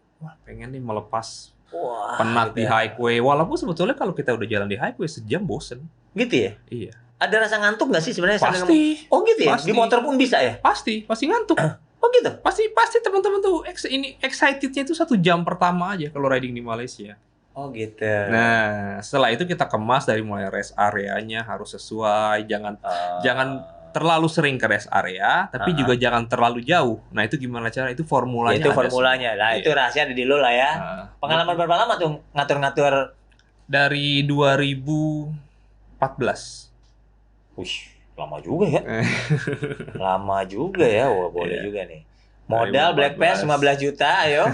pengen nih melepas penat gitu di highway. Walaupun sebetulnya kalau kita udah jalan di highway sejam bosen. Gitu ya? Iya. Ada rasa ngantuk nggak sih sebenarnya? Pasti. Gitu ya? Pasti. Di motor pun bisa ya? Pasti ngantuk. Gitu? Pasti teman-teman tuh excitednya itu 1 jam pertama aja kalau riding di Malaysia. Gitu. Nah, setelah itu kita kemas dari mulai rest areanya harus sesuai, jangan terlalu sering ke rest area, tapi juga jangan terlalu jauh. Nah, itu gimana cara? Itu formulanya. Itu formulanya. Nah, itu rahasia ada di lo lah ya. Pengalaman berapa lama tuh ngatur-ngatur? Dari 2014. Lama juga ya. Lama juga ya. Wah, boleh juga nih. Modal Black Pass 15 juta, ayo.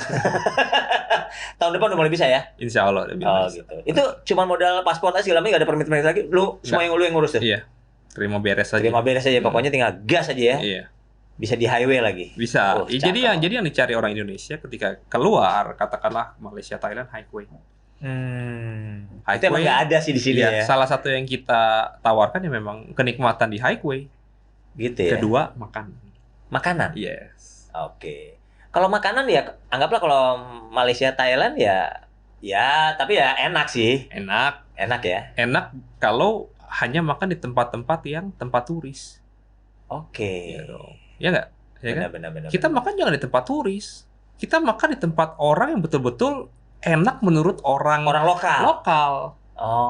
Tahun depan udah mulai bisa ya? Insya Allah udah bisa. Gitu. Itu cuma modal paspor aja segala macam, nggak ada permit lagi. Semua yang ngurus tuh? Iya. Terima beres aja. Pokoknya tinggal gas aja ya. Iya. Bisa di highway lagi. Bisa. Jadi yang dicari orang Indonesia ketika keluar, katakanlah Malaysia, Thailand, highway. Highway itu emang nggak ada sih di sini ya. Salah satu yang kita tawarkan ya memang kenikmatan di highway. Gitu ya. Kedua, makanan. Yes. Kalau makanan ya anggaplah kalau Malaysia, Thailand ya tapi ya enak sih. Enak ya. Enak kalau hanya makan di tempat-tempat yang tempat turis. Ya dong. Ya nggak? Ya kan? Benar. Kita makan jangan di tempat turis. Kita makan di tempat orang yang betul-betul enak menurut orang lokal.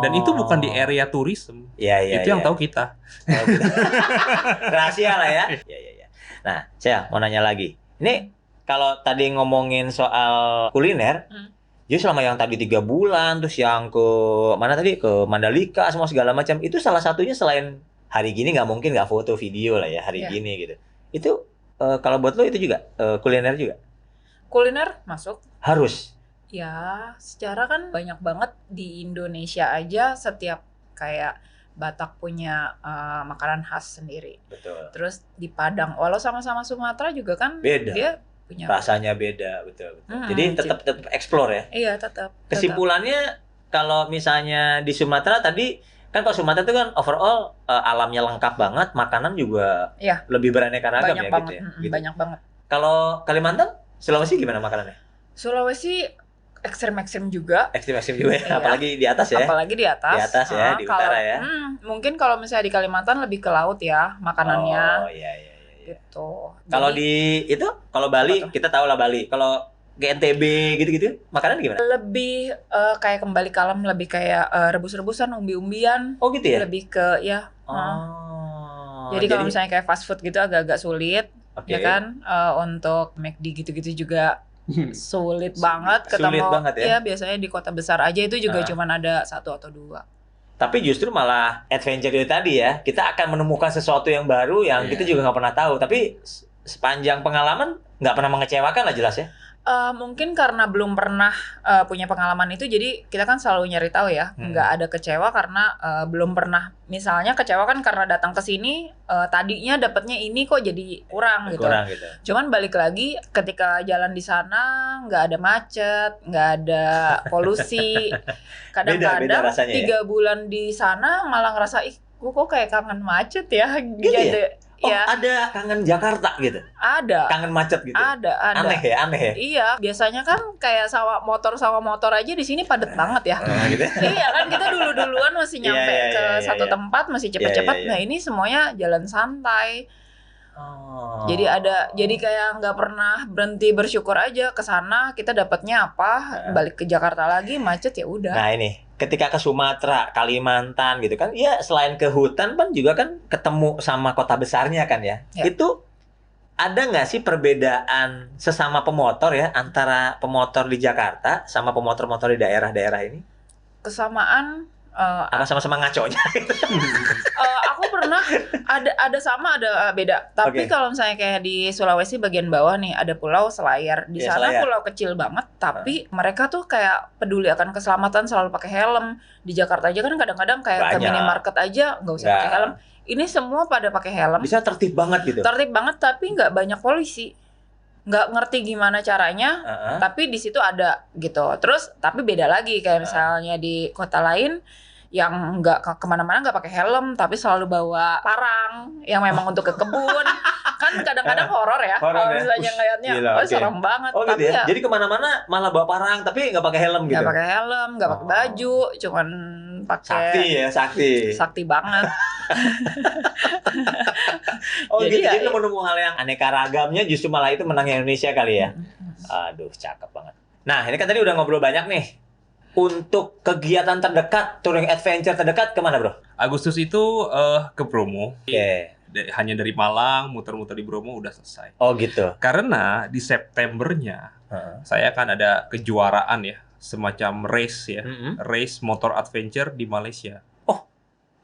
Dan itu bukan di area tourism. Itu yang tahu kita. Rahasia lah ya. Nah, saya mau nanya lagi. Ini kalau tadi ngomongin soal kuliner, jadi selama yang tadi 3 bulan, terus yang ke mana tadi, ke Mandalika, semua segala macam, itu salah satunya selain hari gini nggak mungkin nggak foto video lah ya hari gini gitu. Itu kalau buat lo itu juga kuliner juga? Kuliner masuk. Harus. Ya, secara kan banyak banget di Indonesia aja setiap kayak Batak punya makanan khas sendiri. Betul. Terus di Padang, walau sama-sama Sumatera juga kan beda. Dia punya rasanya beda, betul. Jadi tetap explore ya. Iya, tetap. Kesimpulannya kalau misalnya di Sumatera tadi kan kalau Sumatera itu kan overall alamnya lengkap banget, makanan juga lebih beraneka ragam ya banget, gitu ya. Gitu. Banyak banget. Kalau Kalimantan, Sulawesi gimana makanannya? Sulawesi ekstrim juga. Ekstrim juga ya, apalagi di atas ya. Apalagi di atas. Di atas ya, di utara ya. Mungkin kalau misalnya di Kalimantan lebih ke laut ya makanannya. Iya. Gitu. Kalau di itu, kalau Bali kita tahu lah Bali. Kalau Kayak NTB gitu-gitu. Makanan gimana? Lebih kayak kembali ke alam, lebih kayak rebus-rebusan, umbi-umbian. Oh gitu ya? Lebih ke ya. Jadi kalau misalnya kayak fast food gitu agak-agak sulit, ya kan? Untuk McD gitu-gitu juga sulit banget ketemu. Sulit banget ya? Iya, biasanya di kota besar aja itu juga cuman ada 1 atau 2. Tapi justru malah adventure itu tadi ya, kita akan menemukan sesuatu yang baru yang kita juga nggak pernah tahu. Tapi sepanjang pengalaman nggak pernah mengecewakan lah jelas ya. Mungkin karena belum pernah punya pengalaman itu, jadi kita kan selalu nyari tahu ya, nggak ada kecewa karena belum pernah. Misalnya kecewa kan karena datang ke sini tadinya dapatnya ini kok jadi kurang gitu. Cuman balik lagi ketika jalan di sana nggak ada macet, nggak ada polusi. Kadang-kadang 3 bulan di sana malah ngerasa gue kok kayak kangen macet ya. Gitu ya? Ada kangen Jakarta gitu? Ada. Kangen macet gitu? Ada. Aneh ya? Iya, biasanya kan kayak sawah motor aja di sini padat banget ya. Gitu? Iya kan, kita duluan masih nyampe ke satu tempat masih cepet-cepet. Nah ini semuanya jalan santai. Jadi kayak nggak pernah berhenti bersyukur aja. Ke sana kita dapatnya apa, balik ke Jakarta lagi macet ya udah. Nah ini, ketika ke Sumatera, Kalimantan gitu kan, ya selain ke hutan kan juga kan ketemu sama kota besarnya kan ya. Itu ada nggak sih perbedaan sesama pemotor ya antara pemotor di Jakarta sama pemotor-pemotor di daerah-daerah ini? Kesamaan apa sama-sama ngaconya? Aku pernah ada sama ada beda. Tapi kalau misalnya kayak di Sulawesi bagian bawah nih ada Pulau Selayar. Di sana pulau kecil banget, tapi mereka tuh kayak peduli akan keselamatan, selalu pakai helm. Di Jakarta aja kan kadang-kadang kayak ke minimarket aja nggak usah pakai helm. Ini semua pada pakai helm. Bisa tertib banget gitu. Tertib banget, tapi nggak banyak polisi. Nggak ngerti gimana caranya, tapi di situ ada gitu. Terus tapi beda lagi kayak misalnya di kota lain yang nggak kemana-mana nggak pakai helm, tapi selalu bawa parang yang memang untuk ke kebun. Kan kadang-kadang horor ya kalau misalnya ngeliatnya, serem banget. Oh, tapi gitu ya? Jadi kemana-mana malah bawa parang tapi nggak pakai helm gitu. Nggak pakai helm, nggak pakai baju, cuman pakai sakti banget. Jadi nemu hal yang aneka ragamnya justru malah itu menangnya Indonesia kali ya. Aduh, cakep banget. Nah, ini kan tadi udah ngobrol banyak nih. Untuk kegiatan terdekat, touring adventure terdekat kemana bro? Agustus itu ke Bromo. Hanya dari Malang, muter-muter di Bromo udah selesai. Oh gitu. Karena di Septembernya saya akan ada kejuaraan ya, semacam race ya, race motor adventure di Malaysia. Oh,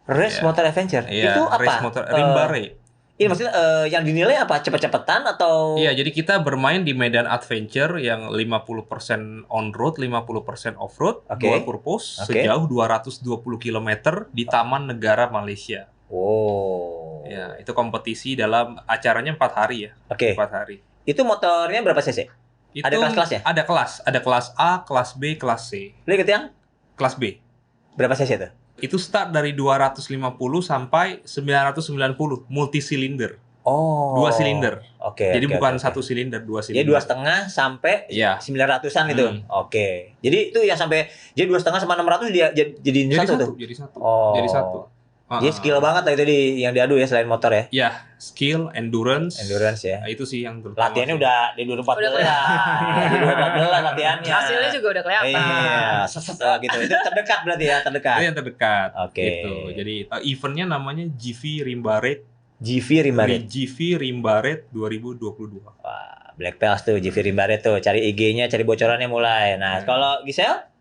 race motor adventure? Itu apa? Race motor Rimbare. Ini maksudnya yang dinilai apa? Cepet-cepetan atau? Iya, jadi kita bermain di medan adventure yang 50% on-road, 50% off-road, dual purpose, sejauh 220 km di Taman Negara Malaysia. Ya, itu kompetisi dalam acaranya 4 hari ya. 4 hari. Itu motornya berapa cc? Ada kelas-kelasnya? Ada kelas A, kelas B, kelas C. Lu ikut yang? Kelas B. Berapa cc itu? Itu start dari 250 sampai 990 multi silinder. 2 silinder. Jadi bukan 1 silinder, 2 silinder. Jadi 2,5 sampai 900-an itu. Jadi itu yang sampai jadi 2,5 sama 600 dia jadi satu. Jadi satu. Jadi satu. Dia skill banget lah itu yang diadu ya selain motor ya. Ya, skill, endurance ya. Nah, itu sih yang terutama. Latihannya udah di 2014. Di 2014 latihannya. Hasilnya juga udah kelihatan. Iya, gitu. Itu terdekat berarti ya, terdekat. Itu yang terdekat. Gitu. Jadi eventnya namanya GV Rimbaret. GV Rimbaret 2022. Wah, Black Pels tuh GV Rimbaret tuh. Cari IG-nya, cari bocorannya mulai. Nah, kalau Giselle?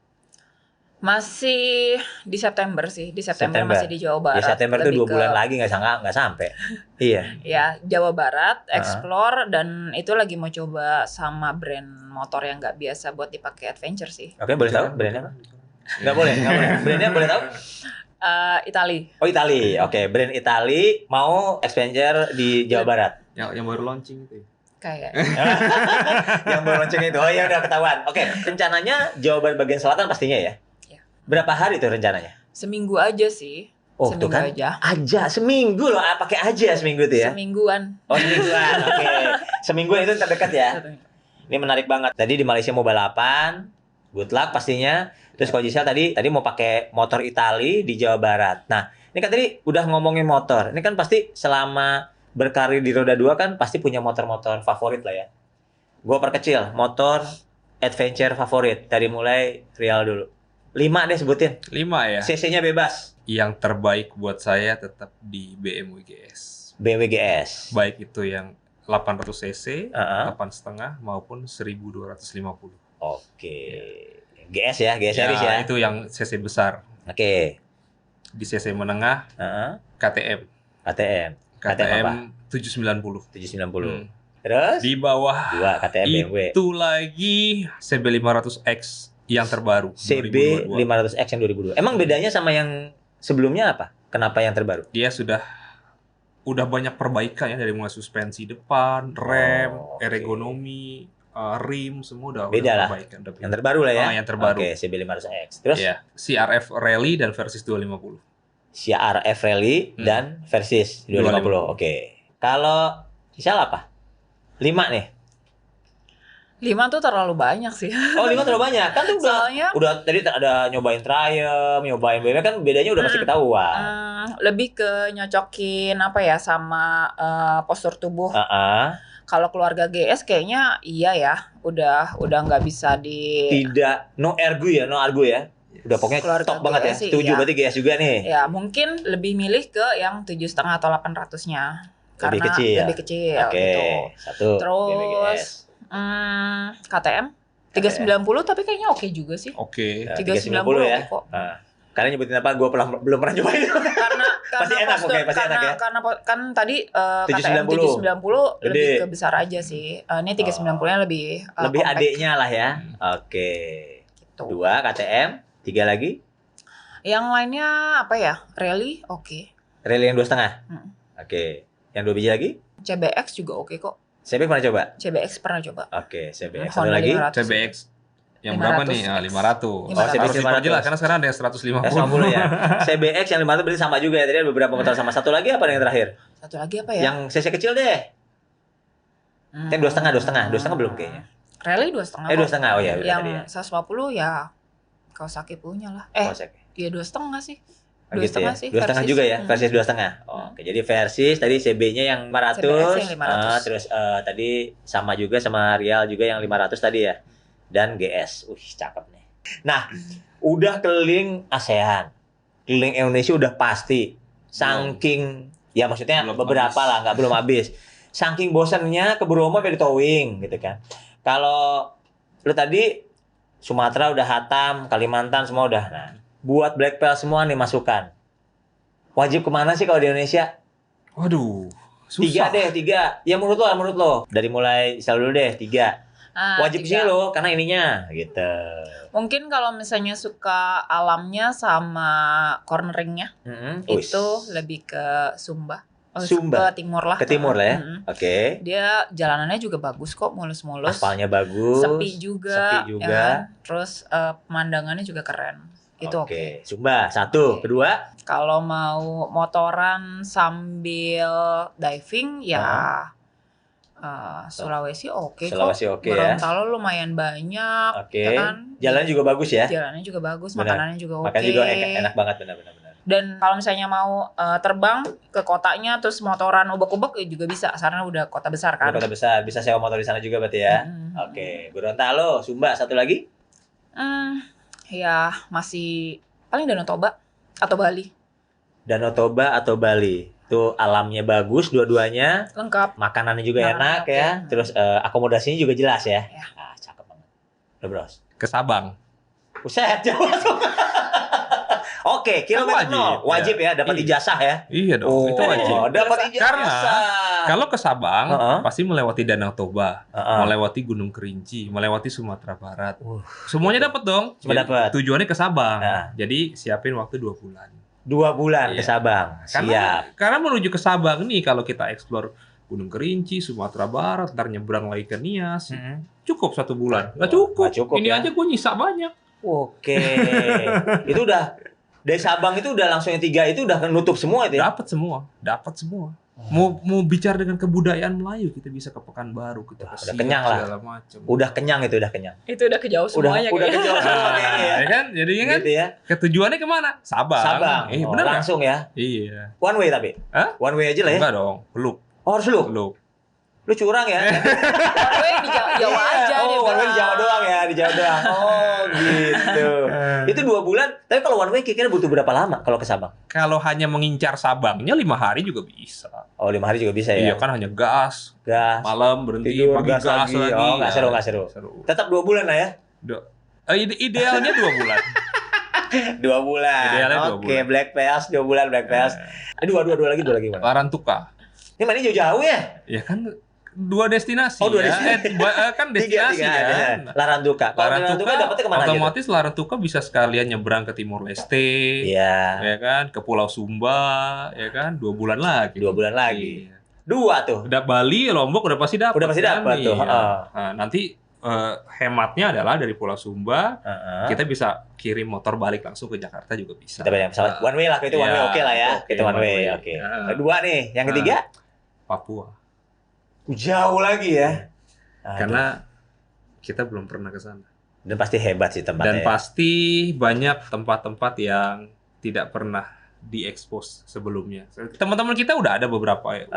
Masih di September sih. Di September masih di Jawa Barat. Di September tuh 2 bulan lagi nggak sampai. Iya. Ya, Jawa Barat, explore, dan itu lagi mau coba sama brand motor yang nggak biasa buat dipakai adventure sih. Boleh tahu brandnya apa? Nggak boleh. Brandnya boleh tahu? Itali. Oh, Itali. Brand Itali mau adventure di Jawa Barat. Yang baru launching itu. Kayak. Yang baru launching itu. Oh ya udah ketahuan. Rencananya Jawa Barat bagian selatan pastinya ya? Berapa hari tuh rencananya? Seminggu aja sih. Seminggu kan? Aja. Seminggu loh. Pakai aja seminggu tuh ya? Semingguan. Semingguan. Semingguan itu terdekat ya? Ini menarik banget. Tadi di Malaysia mau balapan. Good luck pastinya. Terus kalau Giselle tadi mau pakai motor Itali di Jawa Barat. Nah, ini kan tadi udah ngomongin motor. Ini kan pasti selama berkarir di roda 2 kan pasti punya motor-motor favorit lah ya. Gue perkecil. Motor adventure favorit dari mulai Rial dulu. 5 deh sebutin. 5 ya. CC-nya bebas. Yang terbaik buat saya tetap di BMW GS. BMW GS. Baik itu yang 800 cc, 8,5 maupun 1250. Oke. GS ya, GS series ya. Itu yang cc besar. Oke. Di cc menengah, KTM. KTM 790. 790. Terus? Di bawah 2 KTM BMW. Itu lagi CB500X yang terbaru. CB 500X yang 2002. Emang bedanya sama yang sebelumnya apa? Kenapa yang terbaru? Dia udah banyak perbaikan ya, dari mulai suspensi depan, rem, ergonomi, rim, semua udah beda lah. Perbaikan. Yang terbaru lah ya. Yang terbaru. Oke, CB 500X. Terus? Ya, CRF Rally dan Versys 250. CRF Rally dan Versys 250. Oke. Kalau Gisel apa? 5 nih. 5 tuh terlalu banyak sih. Oh, 5 terlalu banyak. Kan tuh udah tadi ada nyobain Triumph, nyobain BMW, kan bedanya udah pasti ketahuan. Lebih ke nyocokin apa ya sama postur tubuh. Kalau keluarga GS kayaknya iya ya, udah nggak bisa Tidak, no ergo ya. Udah pokoknya keluarga top banget ya. Setuju berarti GS juga nih. Ya, mungkin lebih milih ke yang 7,5 atau 800-nya. Karena lebih kecil gitu. Satu. Terus KTM 390 tapi kayaknya oke juga sih. Oke. 390 ya. Kok. Kalian nyebutin apa? Gue belum pernah cobain. Karena pasti enak, pasti enak ya. Karena kan tadi KTM 790 lebih ke besar aja sih. Ini 390-nya lebih adeknya lah ya. Oke. Gitu. 2 KTM, 3 lagi. Yang lainnya apa ya? Rally oke. Rally yang 2,5. Oke. Yang 2 biji lagi? CBX juga oke kok. CBX pernah coba? CBX pernah coba. Oke, CBX. Satu lagi? 500. CBX. Yang berapa nih? 500. CBX harus diperjelas karena sekarang ada yang 150. 150 ya. CBX yang 500 berarti sama juga ya. Tadi ada beberapa motor sama. Satu lagi apa yang terakhir? Satu lagi apa ya? Yang cc kecil deh. Yang 2,5 belum kayaknya. Rally 2,5. 2,5. Oh ya, yang 150 ya Kawasaki punya lah. Ya 2,5 sih. 2,5 sih. 2,5 juga ya, Versys 2,5. Oke, jadi Versys tadi CB-nya yang 500. CBX yang 500. Terus tadi sama juga sama Rial juga yang 500 tadi ya. Dan GS. Cakep nih. Nah, udah keliling ASEAN. Keliling Indonesia udah pasti. Saking ya maksudnya beberapa lah, belum habis. Saking bosannya ke Bromo sampai di towing gitu kan. Kalau lu tadi Sumatera udah hatam, Kalimantan semua udah. Nah, buat Black Belt semua nih masukan. Wajib kemana sih kalau di Indonesia? Waduh, susah. 3 deh. Ya menurut lo. Dari mulai dulu deh, 3. Wajib sih lo, karena ininya gitu. Mungkin kalau misalnya suka alamnya sama corneringnya, itu lebih ke Sumba. Ke timur lah. Ke timur lah ya. Oke. Dia jalanannya juga bagus kok, mulus-mulus. Aspalnya bagus. Sepi juga. Ya. Terus pemandangannya juga keren. Itu oke. Sumba, 1. Kedua? Kalau mau motoran sambil diving ya Sulawesi oke kok. Sulawesi oke ya. Gorontalo lumayan banyak. Oke. Ya kan? Jalannya juga bagus ya. Jalannya juga bagus, makanannya juga oke. Makanannya juga enak banget benar. Dan kalau misalnya mau terbang ke kotanya terus motoran ubek-ubek juga bisa, karena udah kota besar kan. Kota besar, bisa sewa motor di sana juga berarti ya. Oke, Gorontalo, Sumba, satu lagi? Ya masih paling Danau Toba atau Bali. Danau Toba atau Bali. Itu alamnya bagus dua-duanya. Lengkap. Makanannya juga enak ya. Terus akomodasinya juga jelas ya. Cakep banget. Udah bros. Ke Sabang. Buset, jauh. Oke, kilometer 0. Wajib ya, dapat ijazah ya. Iya dong, itu wajib. Dapat ijazah. Karena kalau ke Sabang pasti melewati Danau Toba, melewati Gunung Kerinci, melewati Sumatera Barat. Semuanya dapat dong. Cuma dapat. Tujuannya ke Sabang. Jadi siapin waktu 2 bulan. 2 bulan ke Sabang. Siap. Karena menuju ke Sabang nih kalau kita explore Gunung Kerinci, Sumatera Barat, ntar nyebrang lagi ke Nias. Cukup 1 bulan. Nggak cukup. Ini aja gue nyisa banyak. Oke. Itu udah dari Sabang itu udah langsung yang 3 itu udah nutup semua itu ya? Dapat semua. Mau bicara dengan kebudayaan Melayu, kita bisa ke Pekanbaru, kita udah kenyang lah. Udah kenyang. Itu udah kejauh semuanya. Udah kejauh semuanya ya kan? Jadinya kan gitu ya. Ketujuannya kemana? Sabang. Bener langsung ya? Iya. One way tapi? Hah? One way aja lah ya? Enggak dong, loop. Oh, harus loop? Loop. Lu curang ya? One way di Jawa aja dia one way bilang. di Jawa doang ya, di Jawa doang. Oh gitu. Itu 2 bulan. Tapi kalau one way kira-kira butuh berapa lama kalau ke Sabang? Kalau hanya mengincar Sabangnya 5 hari juga bisa. Oh 5 hari juga bisa ya? Iya kan hanya gas. Gas. Malam berhenti, Tidur, pagi gas lagi. Oh nggak seru, nggak seru. Tetap 2 bulan lah ya? Idealnya 2 bulan. 2 bulan. Idealnya 2 Oke, bulan. Black Pass 2 bulan Black Pass. Dua lagi mana? Larantuka. Ini mana jauh-jauh ya? Ya kan 2 destinasi. Oh, 2 ya. destinasi. Kan destinasi kan. Larantuka. Kalau Larantuka dapetnya kemana aja? Otomatis Larantuka bisa sekalian nyebrang ke Timor Leste. Iya. Ya kan, ke Pulau Sumba, ya kan, 2 bulan lagi. 2 bulan lagi. Iya. 2 tuh. Udah Bali, Lombok udah pasti dapat. Udah pasti dapat tuh. Iya. Nah, nanti hematnya adalah dari Pulau Sumba kita bisa kirim motor balik langsung ke Jakarta juga bisa. Kita banyak pesawat one way lah, itu one way oke lah ya. Okay, itu one way. Oke. Kedua nih, yang ketiga Papua. Jauh lagi ya. Karena kita belum pernah ke sana. Dan pasti hebat sih tempatnya. Dan pasti banyak tempat-tempat yang tidak pernah diekspos sebelumnya. Teman-teman kita udah ada beberapa ya.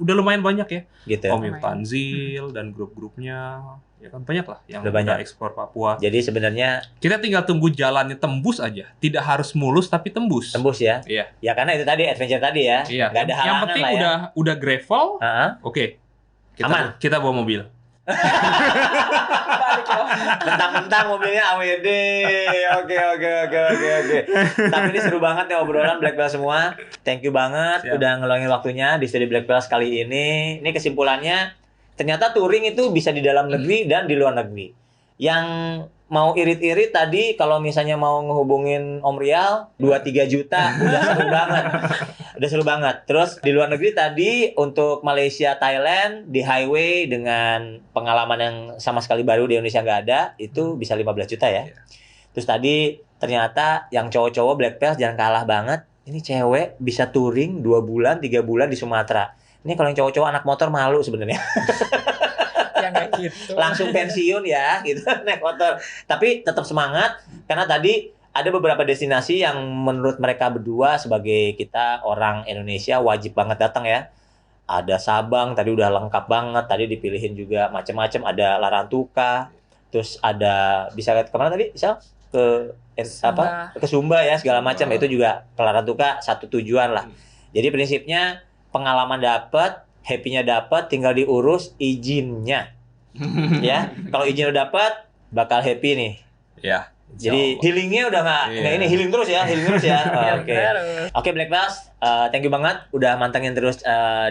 Udah lumayan banyak ya. Gitu. Om Tanzil dan grup-grupnya ya kan banyak lah yang udah ekspor Papua. Jadi sebenarnya kita tinggal tunggu jalannya tembus aja. Tidak harus mulus tapi tembus. Tembus ya. Iya. Ya karena itu tadi adventure tadi ya. Iya. Gak ada halangan yang penting lah ya. udah gravel. Oke. Aman. Kita bawa mobil. Mentang-mentang mobilnya AWD. Oke. Tapi ini seru banget ya obrolan Black Belt semua. Thank you banget udah ngeluangin waktunya di studi Black Belt kali ini. Ini kesimpulannya, ternyata touring itu bisa di dalam negeri dan di luar negeri. Yang mau irit-irit tadi kalau misalnya mau ngehubungin Om Rial 2-3 juta udah seru banget. Udah seru banget. Terus di luar negeri tadi untuk Malaysia, Thailand di highway dengan pengalaman yang sama sekali baru di Indonesia nggak ada, itu bisa 15 juta ya. Terus tadi ternyata yang cowok-cowok Black Belt jangan kalah banget. Ini cewek bisa touring 2 bulan, 3 bulan di Sumatera. Ini kalau yang cowok-cowok anak motor malu sebenarnya. Ya nggak gitu. Langsung pensiun ya gitu naik motor. Tapi tetap semangat karena tadi ada beberapa destinasi yang menurut mereka berdua sebagai kita orang Indonesia wajib banget datang ya. Ada Sabang tadi udah lengkap banget. Tadi dipilihin juga macam-macam, ada Larantuka. Terus ada bisa kemana tadi? Bisa ke Sumba. Ke Sumba ya segala macam. Itu juga ke Larantuka satu tujuan lah. Jadi prinsipnya pengalaman dapat, happy-nya dapat, tinggal diurus izinnya. Ya, kalau izin udah dapat, bakal happy nih. Ya. Jadi healingnya udah nggak ini healing terus ya. Oke. Oke Black Belt, thank you banget udah mantengin terus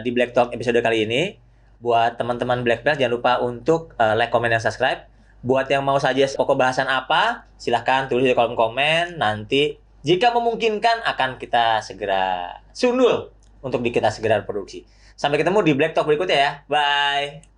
di Black Talk episode kali ini. Buat teman-teman Black Belt jangan lupa untuk like, comment, dan subscribe. Buat yang mau suggest pokok bahasan apa, silahkan tulis di kolom komen. Nanti jika memungkinkan akan kita segera sundul untuk kita segera produksi. Sampai ketemu di Black Talk berikutnya ya. Bye.